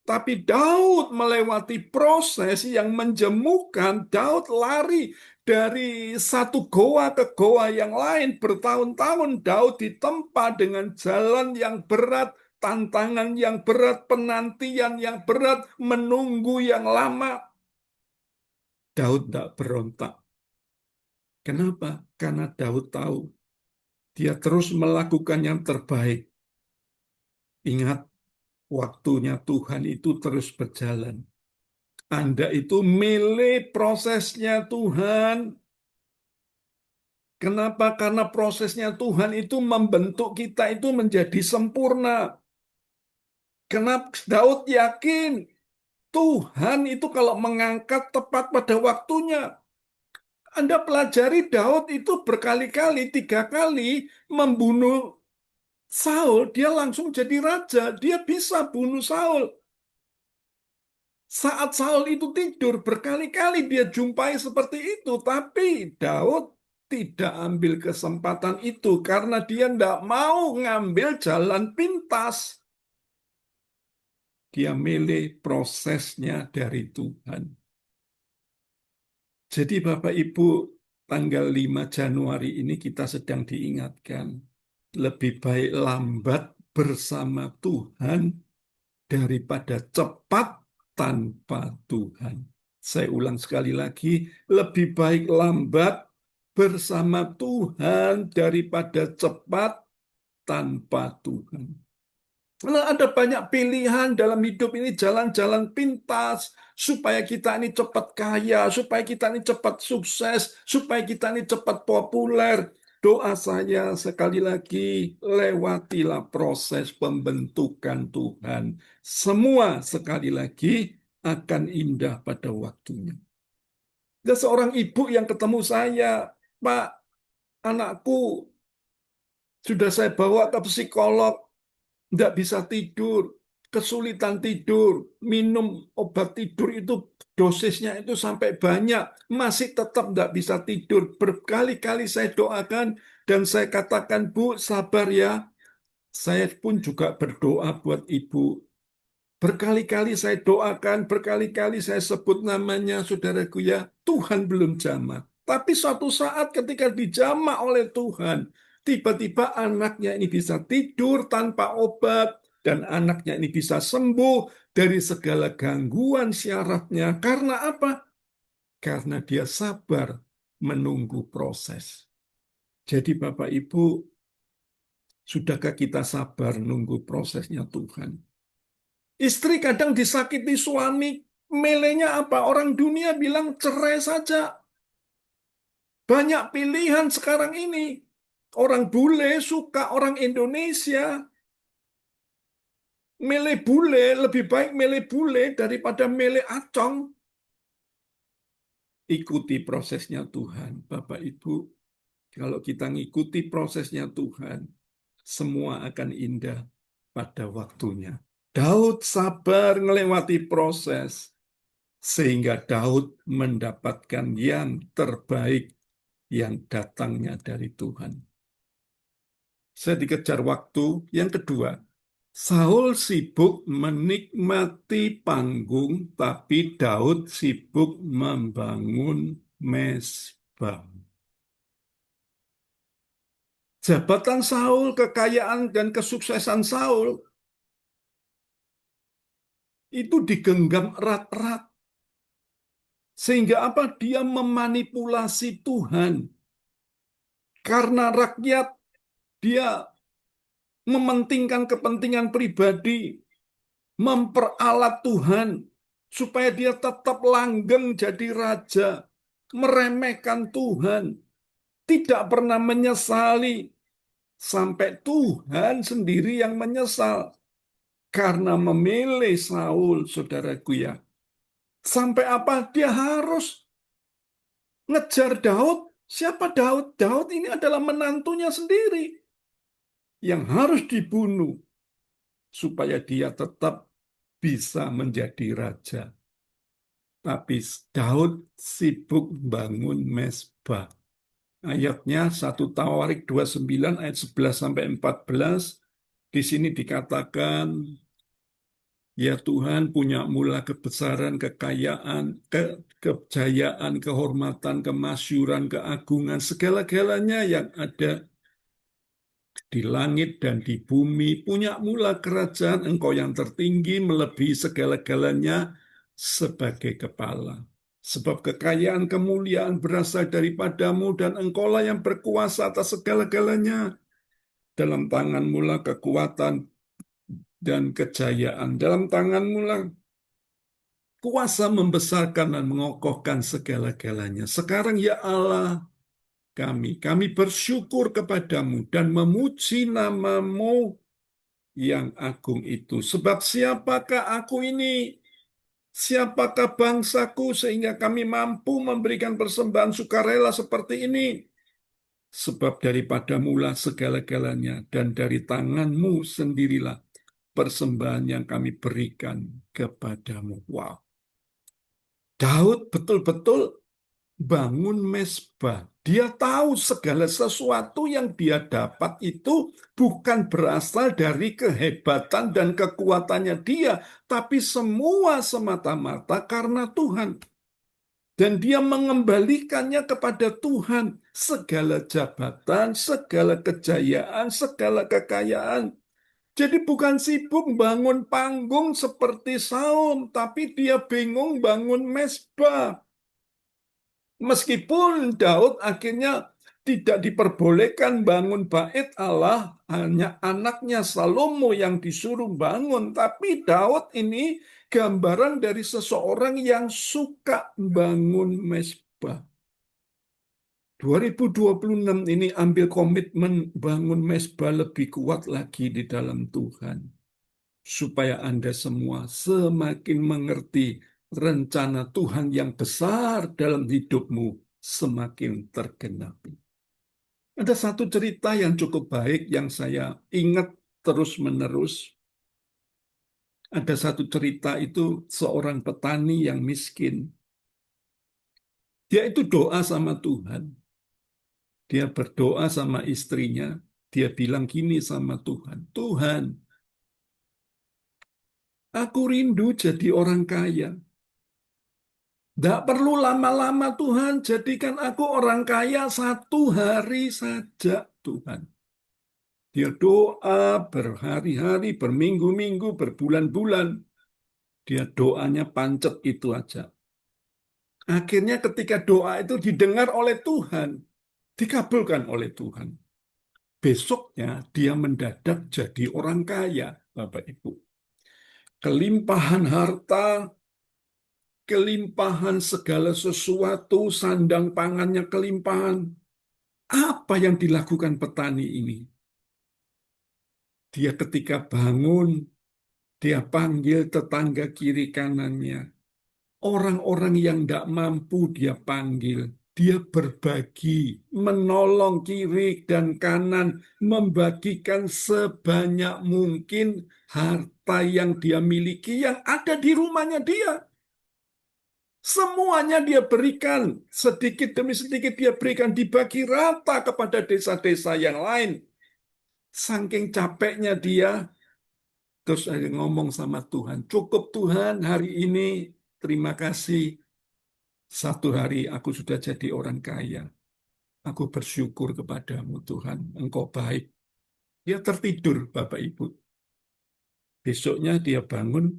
Tapi Daud melewati proses yang menjemukan. Daud lari dari satu goa ke goa yang lain. Bertahun-tahun Daud ditempa dengan jalan yang berat, tantangan yang berat, penantian yang berat, menunggu yang lama. Daud tidak berontak. Kenapa? Karena Daud tahu dia terus melakukan yang terbaik. Ingat, waktunya Tuhan itu terus berjalan. Anda itu milih prosesnya Tuhan. Kenapa? Karena prosesnya Tuhan itu membentuk kita itu menjadi sempurna. Kenapa Daud yakin Tuhan itu kalau mengangkat tepat pada waktunya. Anda pelajari Daud itu berkali-kali, 3 kali membunuh Saul, dia langsung jadi raja. Dia bisa bunuh Saul. Saat Saul itu tidur, berkali-kali dia jumpai seperti itu. Tapi Daud tidak ambil kesempatan itu karena dia tidak mau ngambil jalan pintas. Dia milih prosesnya dari Tuhan. Jadi Bapak Ibu, tanggal 5 Januari ini kita sedang diingatkan. Lebih baik lambat bersama Tuhan daripada cepat tanpa Tuhan. Saya ulang sekali lagi, lebih baik lambat bersama Tuhan daripada cepat tanpa Tuhan. Karena ada banyak pilihan dalam hidup ini, jalan-jalan pintas, supaya kita ini cepat kaya, supaya kita ini cepat sukses, supaya kita ini cepat populer. Doa saya sekali lagi, lewatilah proses pembentukan Tuhan. Semua sekali lagi akan indah pada waktunya. Ada seorang ibu yang ketemu saya, Pak, anakku sudah saya bawa ke psikolog, nggak bisa tidur, kesulitan tidur, minum obat tidur itu dosisnya itu sampai banyak, masih tetap nggak bisa tidur. Berkali-kali saya doakan dan saya katakan, Bu, sabar ya. Saya pun juga berdoa buat ibu. Berkali-kali saya doakan, berkali-kali saya sebut namanya, saudaraku ya, Tuhan belum jamah. Tapi suatu saat ketika dijamah oleh Tuhan, tiba-tiba anaknya ini bisa tidur tanpa obat, dan anaknya ini bisa sembuh dari segala gangguan syarafnya. Karena apa? Karena dia sabar menunggu proses. Jadi Bapak Ibu, sudahkah kita sabar menunggu prosesnya Tuhan? Istri kadang disakiti suami, melenya apa? Orang dunia bilang cerai saja. Banyak pilihan sekarang ini. Orang bule suka orang Indonesia. Mele bule, lebih baik mele bule daripada mele acong. Ikuti prosesnya Tuhan, Bapak Ibu. Kalau kita ngikuti prosesnya Tuhan, semua akan indah pada waktunya. Daud sabar melewati proses, sehingga Daud mendapatkan yang terbaik yang datangnya dari Tuhan. Saya dikejar waktu. Yang kedua, Saul sibuk menikmati panggung, tapi Daud sibuk membangun mezbah. Jabatan Saul, kekayaan dan kesuksesan Saul itu digenggam erat-erat. Sehingga apa? Dia memanipulasi Tuhan. Karena rakyat, dia mementingkan kepentingan pribadi, memperalat Tuhan, supaya dia tetap langgeng jadi raja, meremehkan Tuhan, tidak pernah menyesali, sampai Tuhan sendiri yang menyesal karena memilih Saul, saudaraku ya. Sampai apa? Dia harus ngejar Daud. Siapa Daud? Daud ini adalah menantunya sendiri yang harus dibunuh supaya dia tetap bisa menjadi raja. Tapi Daud sibuk bangun mezbah. Ayatnya 1 Tawarik 29 ayat 11 sampai 14. Di sini dikatakan, ya Tuhan, punya mula kebesaran, kekayaan, kejayaan, kehormatan, kemasyuran, keagungan, segala-galanya yang ada di langit dan di bumi. Punya mula kerajaan, Engkau yang tertinggi melebihi segala-galanya sebagai kepala. Sebab kekayaan kemuliaan berasal daripadamu dan Engkaulah yang berkuasa atas segala-galanya. Dalam tanganmu lah kekuatan dan kejayaan. Dalam tanganmu lah kuasa membesarkan dan mengokohkan segala-galanya. Sekarang ya Allah, kami. Kami bersyukur kepadamu dan memuji namamu yang agung itu. Sebab siapakah aku ini? Siapakah bangsaku sehingga kami mampu memberikan persembahan sukarela seperti ini? Sebab daripada mula segala-galanya dan dari tanganmu sendirilah persembahan yang kami berikan kepadamu. Wow. Daud betul-betul bangun mezbah. Dia tahu segala sesuatu yang dia dapat itu bukan berasal dari kehebatan dan kekuatannya dia, tapi semua semata-mata karena Tuhan. Dan dia mengembalikannya kepada Tuhan. Segala jabatan, segala kejayaan, segala kekayaan. Jadi bukan sibuk bangun panggung seperti Saul, tapi dia bingung bangun mezbah. Meskipun Daud akhirnya tidak diperbolehkan bangun bait Allah, hanya anaknya Salomo yang disuruh bangun. Tapi Daud ini gambaran dari seseorang yang suka bangun mezbah. 2026 ini ambil komitmen bangun mezbah lebih kuat lagi di dalam Tuhan. Supaya Anda semua semakin mengerti rencana Tuhan yang besar dalam hidupmu semakin tergenapi. Ada satu cerita yang cukup baik yang saya ingat terus-menerus. Ada satu cerita itu seorang petani yang miskin. Dia itu doa sama Tuhan. Dia berdoa sama istrinya. Dia bilang gini sama Tuhan, Tuhan, aku rindu jadi orang kaya. Tidak perlu lama-lama Tuhan, jadikan aku orang kaya 1 hari saja Tuhan. Dia doa berhari-hari, berminggu-minggu, berbulan-bulan. Dia doanya pancet itu aja. Akhirnya ketika doa itu didengar oleh Tuhan, dikabulkan oleh Tuhan. Besoknya dia mendadak jadi orang kaya, Bapak Ibu. Kelimpahan harta, kelimpahan segala sesuatu, sandang pangannya kelimpahan. Apa yang dilakukan petani ini? Dia ketika bangun, dia panggil tetangga kiri kanannya. Orang-orang yang tidak mampu dia panggil. Dia berbagi, menolong kiri dan kanan, membagikan sebanyak mungkin harta yang dia miliki yang ada di rumahnya dia. Semuanya dia berikan, sedikit demi sedikit dia berikan, dibagi rata kepada desa-desa yang lain. Saking capeknya dia, terus saya ngomong sama Tuhan, cukup Tuhan hari ini, terima kasih. 1 hari aku sudah jadi orang kaya. Aku bersyukur kepadamu Tuhan, Engkau baik. Dia tertidur, Bapak Ibu. Besoknya dia bangun,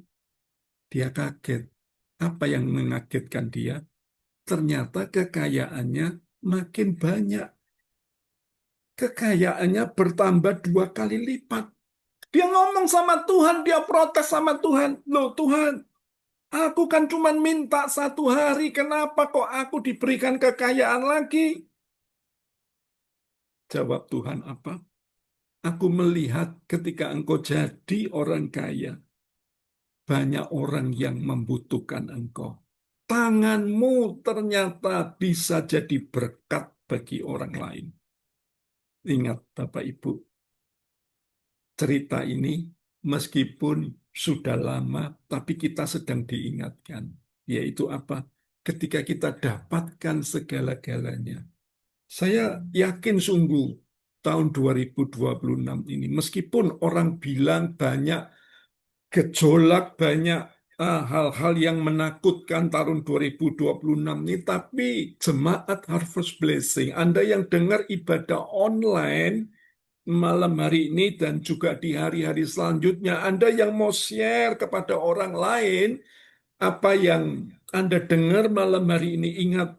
dia kaget. Apa yang mengagetkan dia? Ternyata kekayaannya makin banyak. Kekayaannya bertambah 2 kali lipat. Dia ngomong sama Tuhan, dia protes sama Tuhan. Loh Tuhan, aku kan cuma minta 1 hari, kenapa kok aku diberikan kekayaan lagi? Jawab Tuhan apa? Aku melihat ketika engkau jadi orang kaya, banyak orang yang membutuhkan engkau. Tanganmu ternyata bisa jadi berkat bagi orang lain. Ingat Bapak Ibu, cerita ini meskipun sudah lama, tapi kita sedang diingatkan. Yaitu apa? Ketika kita dapatkan segala-galanya. Saya yakin sungguh tahun 2026 ini, meskipun orang bilang banyak gejolak, banyak hal-hal yang menakutkan tahun 2026 ini, tapi jemaat Harvest Blessing, Anda yang dengar ibadah online, malam hari ini dan juga di hari-hari selanjutnya, Anda yang mau share kepada orang lain apa yang Anda dengar malam hari ini, ingat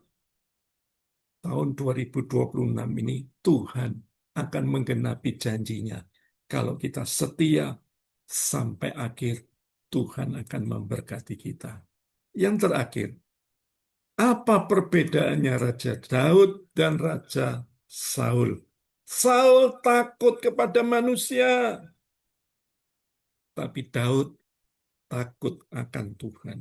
tahun 2026 ini Tuhan akan menggenapi janjinya. Kalau kita setia sampai akhir, Tuhan akan memberkati kita. Yang terakhir, Apa perbedaannya Raja Daud dan Raja Saul? Saul takut kepada manusia, tapi Daud takut akan Tuhan.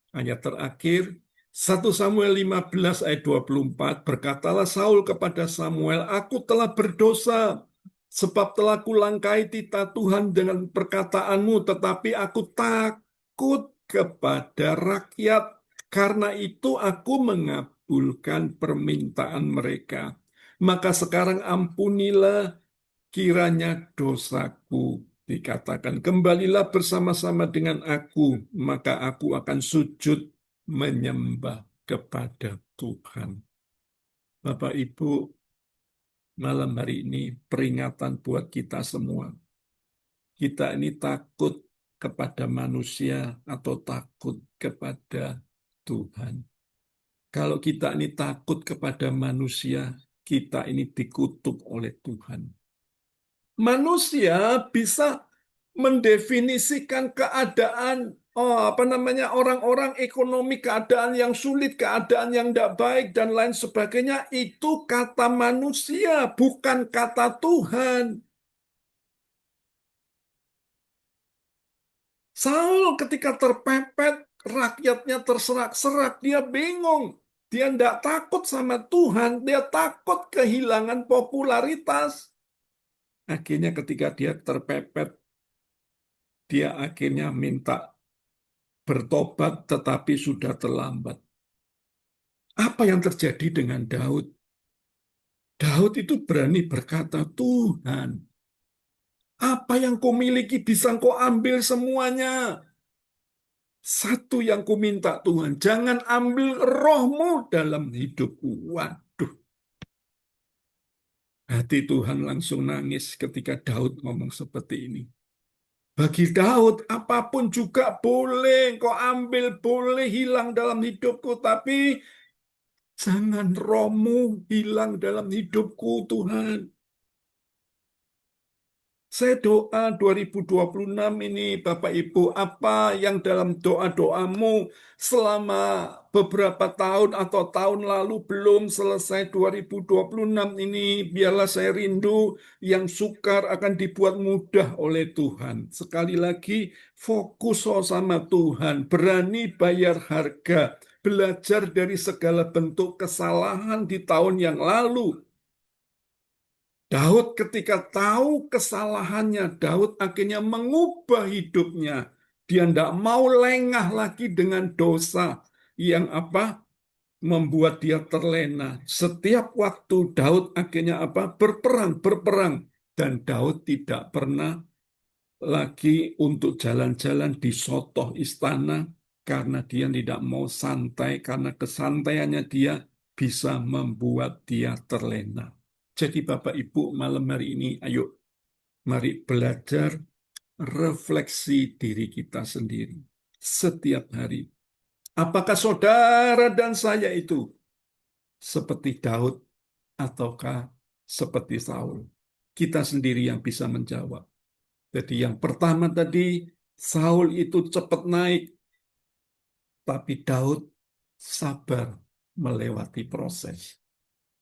Ayat terakhir, 1 Samuel 15 ayat 24, berkatalah Saul kepada Samuel, aku telah berdosa, sebab telah kulangkai titah Tuhan dengan perkataanmu, tetapi aku takut kepada rakyat. Karena itu aku mengabulkan permintaan mereka. Maka sekarang ampunilah kiranya dosaku. Dikatakan, kembalilah bersama-sama dengan aku, maka aku akan sujud menyembah kepada Tuhan. Bapak Ibu, malam hari ini peringatan buat kita semua. Kita ini takut kepada manusia atau takut kepada Tuhan. Kalau kita ini takut kepada manusia, kita ini dikutuk oleh Tuhan. Manusia bisa mendefinisikan keadaan orang-orang ekonomi, keadaan yang sulit, keadaan yang tidak baik dan lain sebagainya. Itu kata manusia, bukan kata Tuhan. Saul ketika terpepet, rakyatnya terserak-serak, dia bingung. Dia tidak takut sama Tuhan, dia takut kehilangan popularitas. Akhirnya ketika dia terpepet, dia akhirnya minta bertobat, tetapi sudah terlambat. Apa yang terjadi dengan Daud? Daud itu berani berkata, Tuhan, apa yang kau miliki bisa kau ambil semuanya. Satu yang ku minta Tuhan, jangan ambil rohmu dalam hidupku. Waduh, hati Tuhan langsung nangis ketika Daud ngomong seperti ini. Bagi Daud, apapun juga boleh, kau ambil, boleh hilang dalam hidupku, tapi jangan rohmu hilang dalam hidupku, Tuhan. Saya doa 2026 ini, Bapak Ibu, apa yang dalam doa-doamu selama beberapa tahun atau tahun lalu belum selesai 2026 ini, biarlah saya rindu yang sukar akan dibuat mudah oleh Tuhan. Sekali lagi, fokus sama Tuhan, berani bayar harga, belajar dari segala bentuk kesalahan di tahun yang lalu. Daud ketika tahu kesalahannya, Daud akhirnya mengubah hidupnya. Dia tidak mau lengah lagi dengan dosa yang membuat dia terlena. Setiap waktu Daud akhirnya berperang. Dan Daud tidak pernah lagi untuk jalan-jalan di sotoh istana karena dia tidak mau santai, karena kesantaiannya dia bisa membuat dia terlena. Jadi Bapak Ibu malam hari ini, ayo mari belajar refleksi diri kita sendiri setiap hari. Apakah saudara dan saya itu seperti Daud ataukah seperti Saul? Kita sendiri yang bisa menjawab. Jadi yang pertama tadi, Saul itu cepat naik, tapi Daud sabar melewati proses.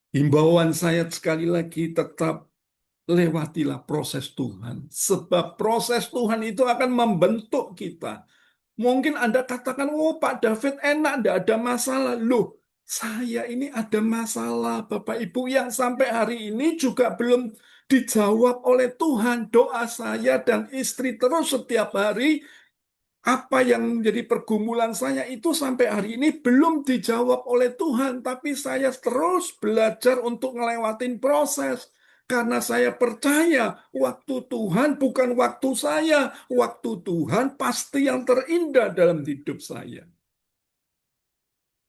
Himbauan saya sekali lagi tetap lewatilah proses Tuhan. Sebab proses Tuhan itu akan membentuk kita. Mungkin Anda katakan, oh Pak David enak, tidak ada masalah. Loh, saya ini ada masalah Bapak Ibu yang sampai hari ini juga belum dijawab oleh Tuhan. Doa saya dan istri terus setiap hari, apa yang menjadi pergumulan saya itu sampai hari ini belum dijawab oleh Tuhan. Tapi saya terus belajar untuk ngelewatin proses. Karena saya percaya waktu Tuhan bukan waktu saya. Waktu Tuhan pasti yang terindah dalam hidup saya.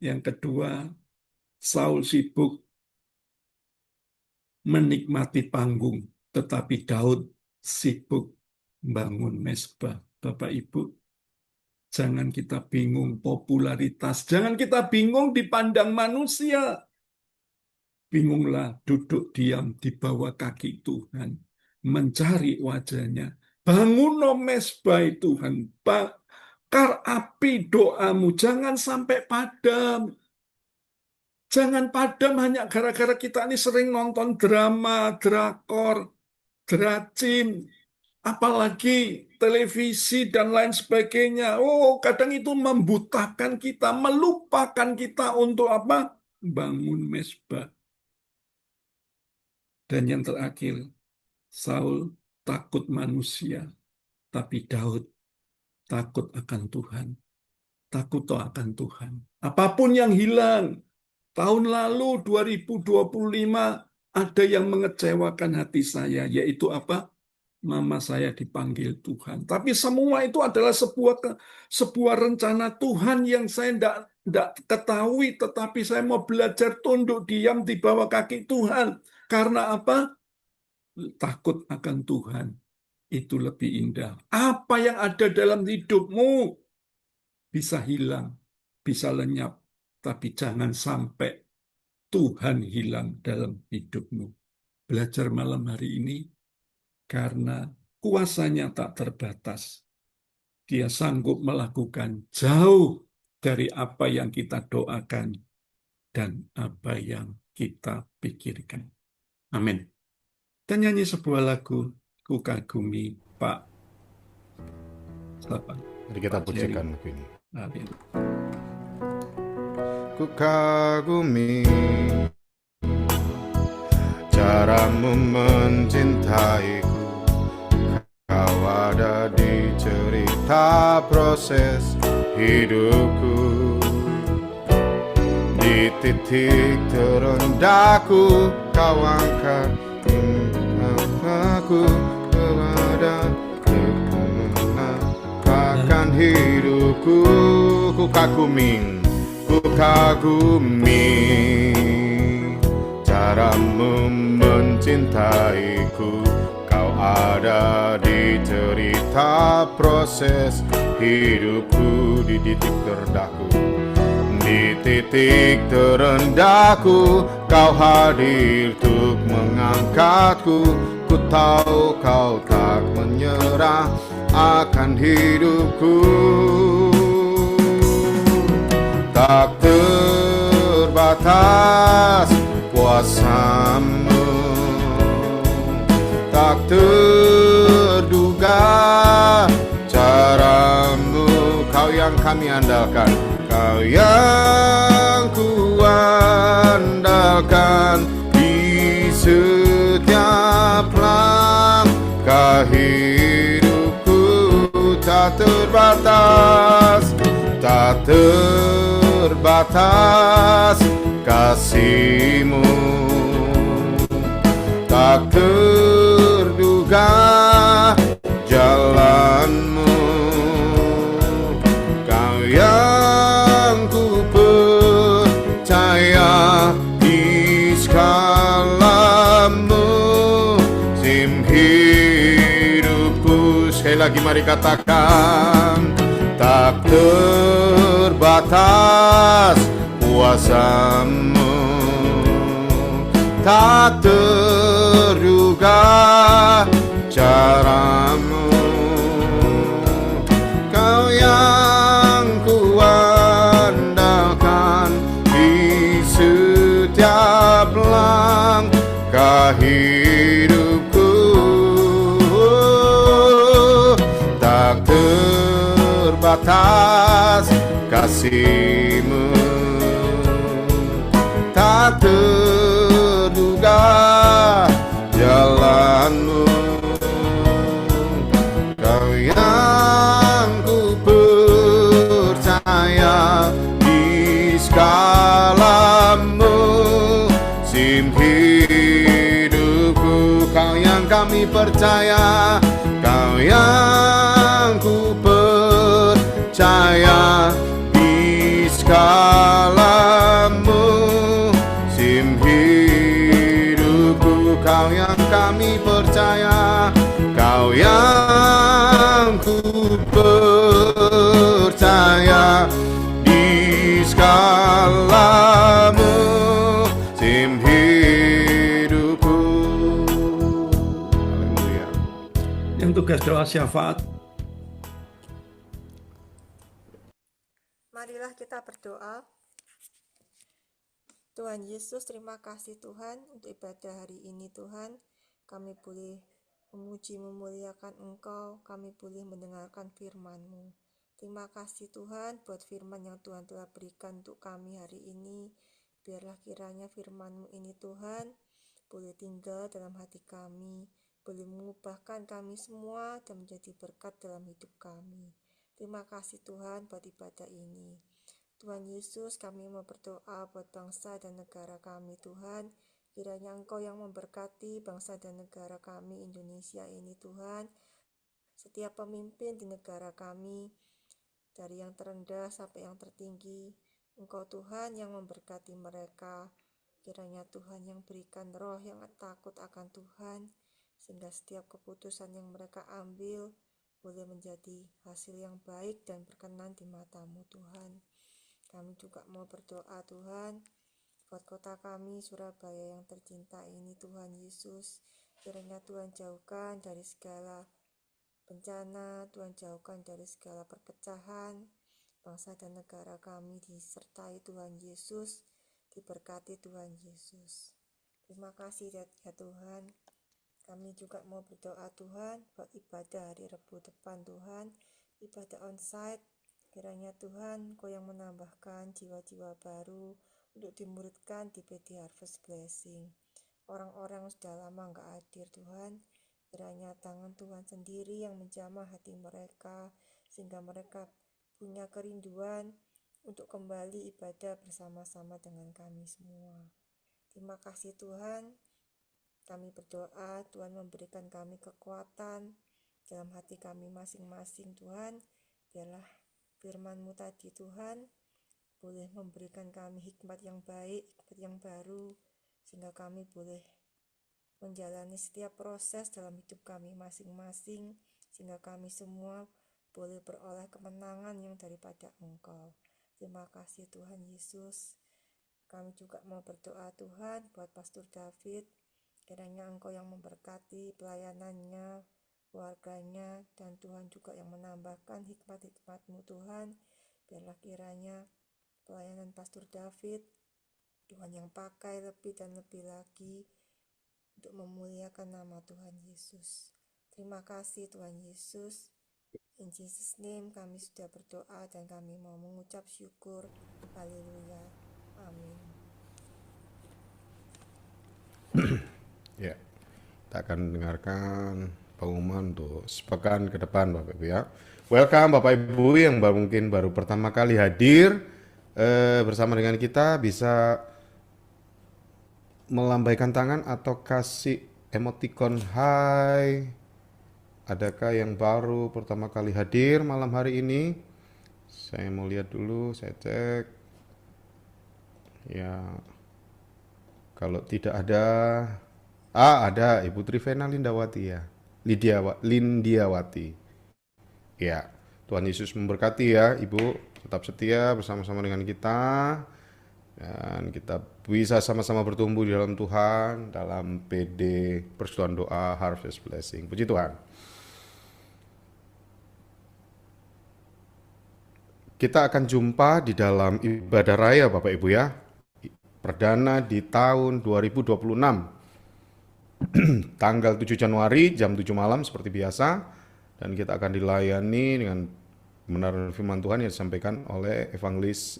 Yang kedua, Saul sibuk menikmati panggung. Tetapi Daud sibuk bangun mezbah. Bapak Ibu, jangan kita bingung popularitas. Jangan kita bingung dipandang manusia. Bingunglah duduk diam di bawah kaki Tuhan. Mencari wajahnya. Bangun mezbah Tuhan. bakar api doamu, jangan sampai padam. Jangan padam hanya gara-gara kita ini sering nonton drama, drakor, dracin, apalagi televisi dan lain sebagainya. Oh, kadang itu membutakan kita, melupakan kita untuk apa? Bangun mezbah. Dan yang terakhir, Saul takut manusia, tapi Daud takut akan Tuhan. Takut akan Tuhan. Apapun yang hilang, tahun lalu 2025 ada yang mengecewakan hati saya, yaitu apa? Mama saya dipanggil Tuhan. Tapi semua itu adalah sebuah rencana Tuhan yang saya tidak ketahui, tetapi saya mau belajar tunduk diam di bawah kaki Tuhan. Karena apa? Takut akan Tuhan itu lebih indah. Apa yang ada dalam hidupmu bisa hilang, bisa lenyap, tapi jangan sampai Tuhan hilang dalam hidupmu. Belajar malam hari ini karena kuasanya tak terbatas. Dia sanggup melakukan jauh dari apa yang kita doakan dan apa yang kita pikirkan. Amin. Dan nyanyi sebuah lagu, Ku Kagumi Pak Slapan. Mari kita pujikan lagu ini. Amin. Ku kagumi caramu mencintaiku. Kau ada di cerita proses hidupku. Di titik terendahku kau angkat aku kepada kemenangan hidupku. Ku kagumi caramu mencintaiku. Kau ada di cerita proses hidupku. Di titik terendahku, di titik terendahku kau hadir untuk mengangkatku. Ku tahu kau tak menyerah akan hidupku. Tak terbatas kuasamu, tak terduga caramu. Kau yang kami andalkan, kau yang ku andalkan. Di setiap langkah hidupku tak terbatas, tak terbatas kasih-Mu. Tak terduga jalan-Mu. Kau yang ku percaya di segala musim hidupku. Sekali lagi mari katakan, tak terbatas kuasa-Mu, tak terduga cara-Mu. Kau yang ku andalkan di setiap langkah hidupku. Tak terbatas kasih-Mu, tak terduga jalan-Mu. Kau yang ku percaya di segala musim hidupku. Kau yang kami percaya, kau yang ku percaya di segala musim hidupku. Kau yang kami percaya, kau yang ku percaya di segala musim hidupku. Haleluya. Yang tugas doa syafaat, kita berdoa. Tuhan Yesus, terima kasih Tuhan untuk ibadah hari ini Tuhan. Kami boleh memuji memuliakan Engkau, kami boleh mendengarkan firman-Mu. Terima kasih Tuhan buat firman yang Tuhan telah berikan untuk kami hari ini. Biarlah kiranya firman-Mu ini Tuhan boleh tinggal dalam hati kami, boleh mengubahkan kami semua dan menjadi berkat dalam hidup kami. Terima kasih Tuhan buat ibadah ini. Tuhan Yesus, kami mau berdoa buat bangsa dan negara kami Tuhan. Kiranya Engkau yang memberkati bangsa dan negara kami Indonesia ini Tuhan. Setiap pemimpin di negara kami, dari yang terendah sampai yang tertinggi, Engkau Tuhan yang memberkati mereka. Kiranya Tuhan yang berikan roh yang takut akan Tuhan, sehingga setiap keputusan yang mereka ambil boleh menjadi hasil yang baik dan berkenan di mata-Mu Tuhan. Kami juga mau berdoa Tuhan buat kota kami Surabaya yang tercinta ini Tuhan Yesus. Kiranya Tuhan jauhkan dari segala bencana, Tuhan jauhkan dari segala perpecahan. Bangsa dan negara kami disertai Tuhan Yesus, diberkati Tuhan Yesus. Terima kasih ya Tuhan. Kami juga mau berdoa Tuhan buat ibadah hari Rebu depan Tuhan, ibadah onsite. Kiranya Tuhan Kau yang menambahkan jiwa-jiwa baru untuk dimuridkan di PD Harvest Blessing. Orang-orang sudah lama gak hadir Tuhan, kiranya tangan Tuhan sendiri yang menjamah hati mereka, sehingga mereka punya kerinduan untuk kembali ibadah bersama-sama dengan kami semua. Terima kasih Tuhan, kami berdoa Tuhan memberikan kami kekuatan dalam hati kami masing-masing Tuhan. Biarlah firman-Mu tadi Tuhan boleh memberikan kami hikmat yang baik, hikmat yang baru, sehingga kami boleh menjalani setiap proses dalam hidup kami masing-masing, sehingga kami semua boleh beroleh kemenangan yang daripada Engkau. Terima kasih Tuhan Yesus. Kami juga mau berdoa Tuhan buat Pastor David, kiranya Engkau yang memberkati pelayanannya, keluarganya, dan Tuhan juga yang menambahkan hikmat-hikmat-Mu Tuhan. Biarlah kiranya pelayanan Pastor David, Tuhan yang pakai lebih dan lebih lagi untuk memuliakan nama Tuhan Yesus. Terima kasih Tuhan Yesus. In Jesus name kami sudah berdoa dan kami mau mengucap syukur. Haleluya. Amin. Ya, kita akan mendengarkan pengumuman untuk sepekan ke depan Bapak Ibu ya. Welcome Bapak Ibu yang mungkin baru pertama kali hadir bersama dengan kita, bisa melambaikan tangan atau kasih emoticon hai. Adakah yang baru pertama kali hadir malam hari ini? Saya mau lihat dulu, saya cek. Ya, kalau tidak ada, ada Ibu Trivena Lindawati ya, Lindiawati. Ya, Tuhan Yesus memberkati ya Ibu, tetap setia bersama-sama dengan kita, dan kita bisa sama-sama bertumbuh di dalam Tuhan, dalam PD Persekutuan Doa Harvest Blessing. Puji Tuhan. Kita akan jumpa di dalam ibadah raya Bapak Ibu ya, perdana di tahun 2026. Tanggal 7 Januari jam 7 malam seperti biasa, dan kita akan dilayani dengan kebenaran firman Tuhan yang disampaikan oleh Evangelis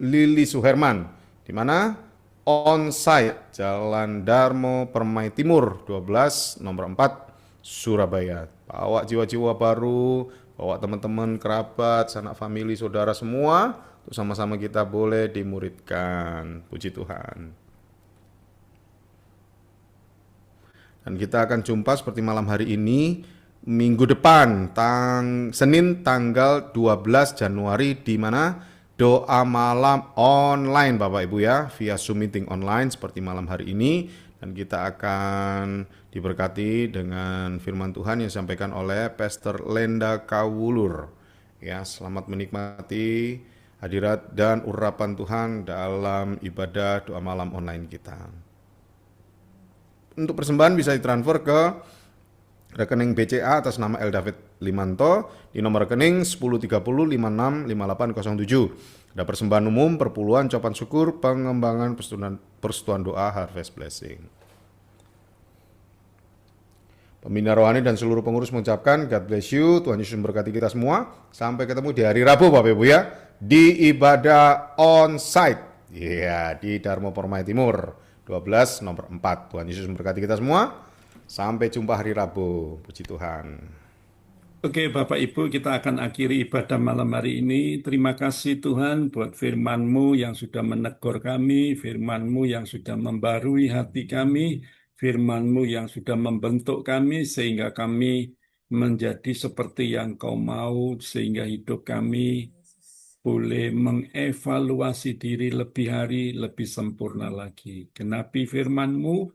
Lili Suherman, di mana onsite Jalan Darmo Permai Timur 12 nomor 4 Surabaya. Bawa jiwa-jiwa baru, bawa teman-teman, kerabat, sanak famili, saudara semua, untuk sama-sama kita boleh dimuridkan. Puji Tuhan. Dan kita akan jumpa seperti malam hari ini, minggu depan, Senin tanggal 12 Januari, di mana doa malam online Bapak Ibu ya, via Zoom meeting online seperti malam hari ini. Dan kita akan diberkati dengan firman Tuhan yang disampaikan oleh Pastor Lenda Kawulur. Ya, selamat menikmati hadirat dan urapan Tuhan dalam ibadah doa malam online kita. Untuk persembahan bisa ditransfer ke rekening BCA atas nama L. David Limanto di nomor rekening 1030565807. Ada persembahan umum, perpuluhan, ucapan syukur, pengembangan persetujuan doa, Harvest Blessing. Pembina rohani dan seluruh pengurus mengucapkan God bless you, Tuhan Yesus memberkati kita semua. Sampai ketemu di hari Rabu Bapak Ibu ya, di ibadah on-site ya, di Dharma Permai Timur 12 nomor 4. Tuhan Yesus memberkati kita semua. Sampai jumpa hari Rabu. Puji Tuhan. Oke, Bapak Ibu, kita akan akhiri ibadah malam hari ini. Terima kasih Tuhan buat firman-Mu yang sudah menegur kami, firman-Mu yang sudah membarui hati kami, firman-Mu yang sudah membentuk kami sehingga kami menjadi seperti yang Kau mau, sehingga hidup kami boleh mengevaluasi diri lebih hari, lebih sempurna lagi. Genapi firman-Mu,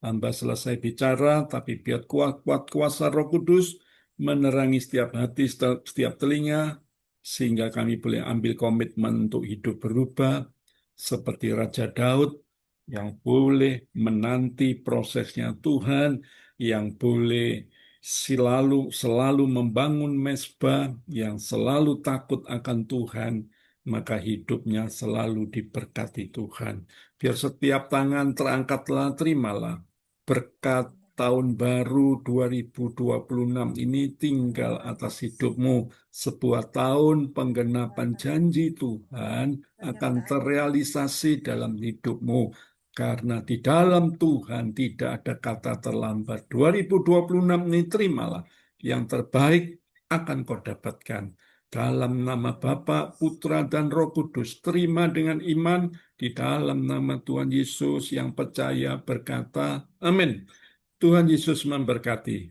hamba selesai bicara, tapi biar kuat kuasa Roh Kudus menerangi setiap hati, setiap telinga, sehingga kami boleh ambil komitmen untuk hidup berubah, seperti Raja Daud, yang boleh menanti prosesnya Tuhan, yang boleh selalu membangun mezbah, yang selalu takut akan Tuhan, maka hidupnya selalu diberkati Tuhan. Biar setiap tangan terangkatlah, terimalah berkat tahun baru 2026 ini tinggal atas hidupmu. Sebuah tahun penggenapan janji Tuhan akan terrealisasi dalam hidupmu. Karena di dalam Tuhan tidak ada kata terlambat. 2026 ini terimalah. Yang terbaik akan kau dapatkan. Dalam nama Bapa, Putra, dan Roh Kudus, terima dengan iman di dalam nama Tuhan Yesus yang percaya berkata, amin. Tuhan Yesus memberkati.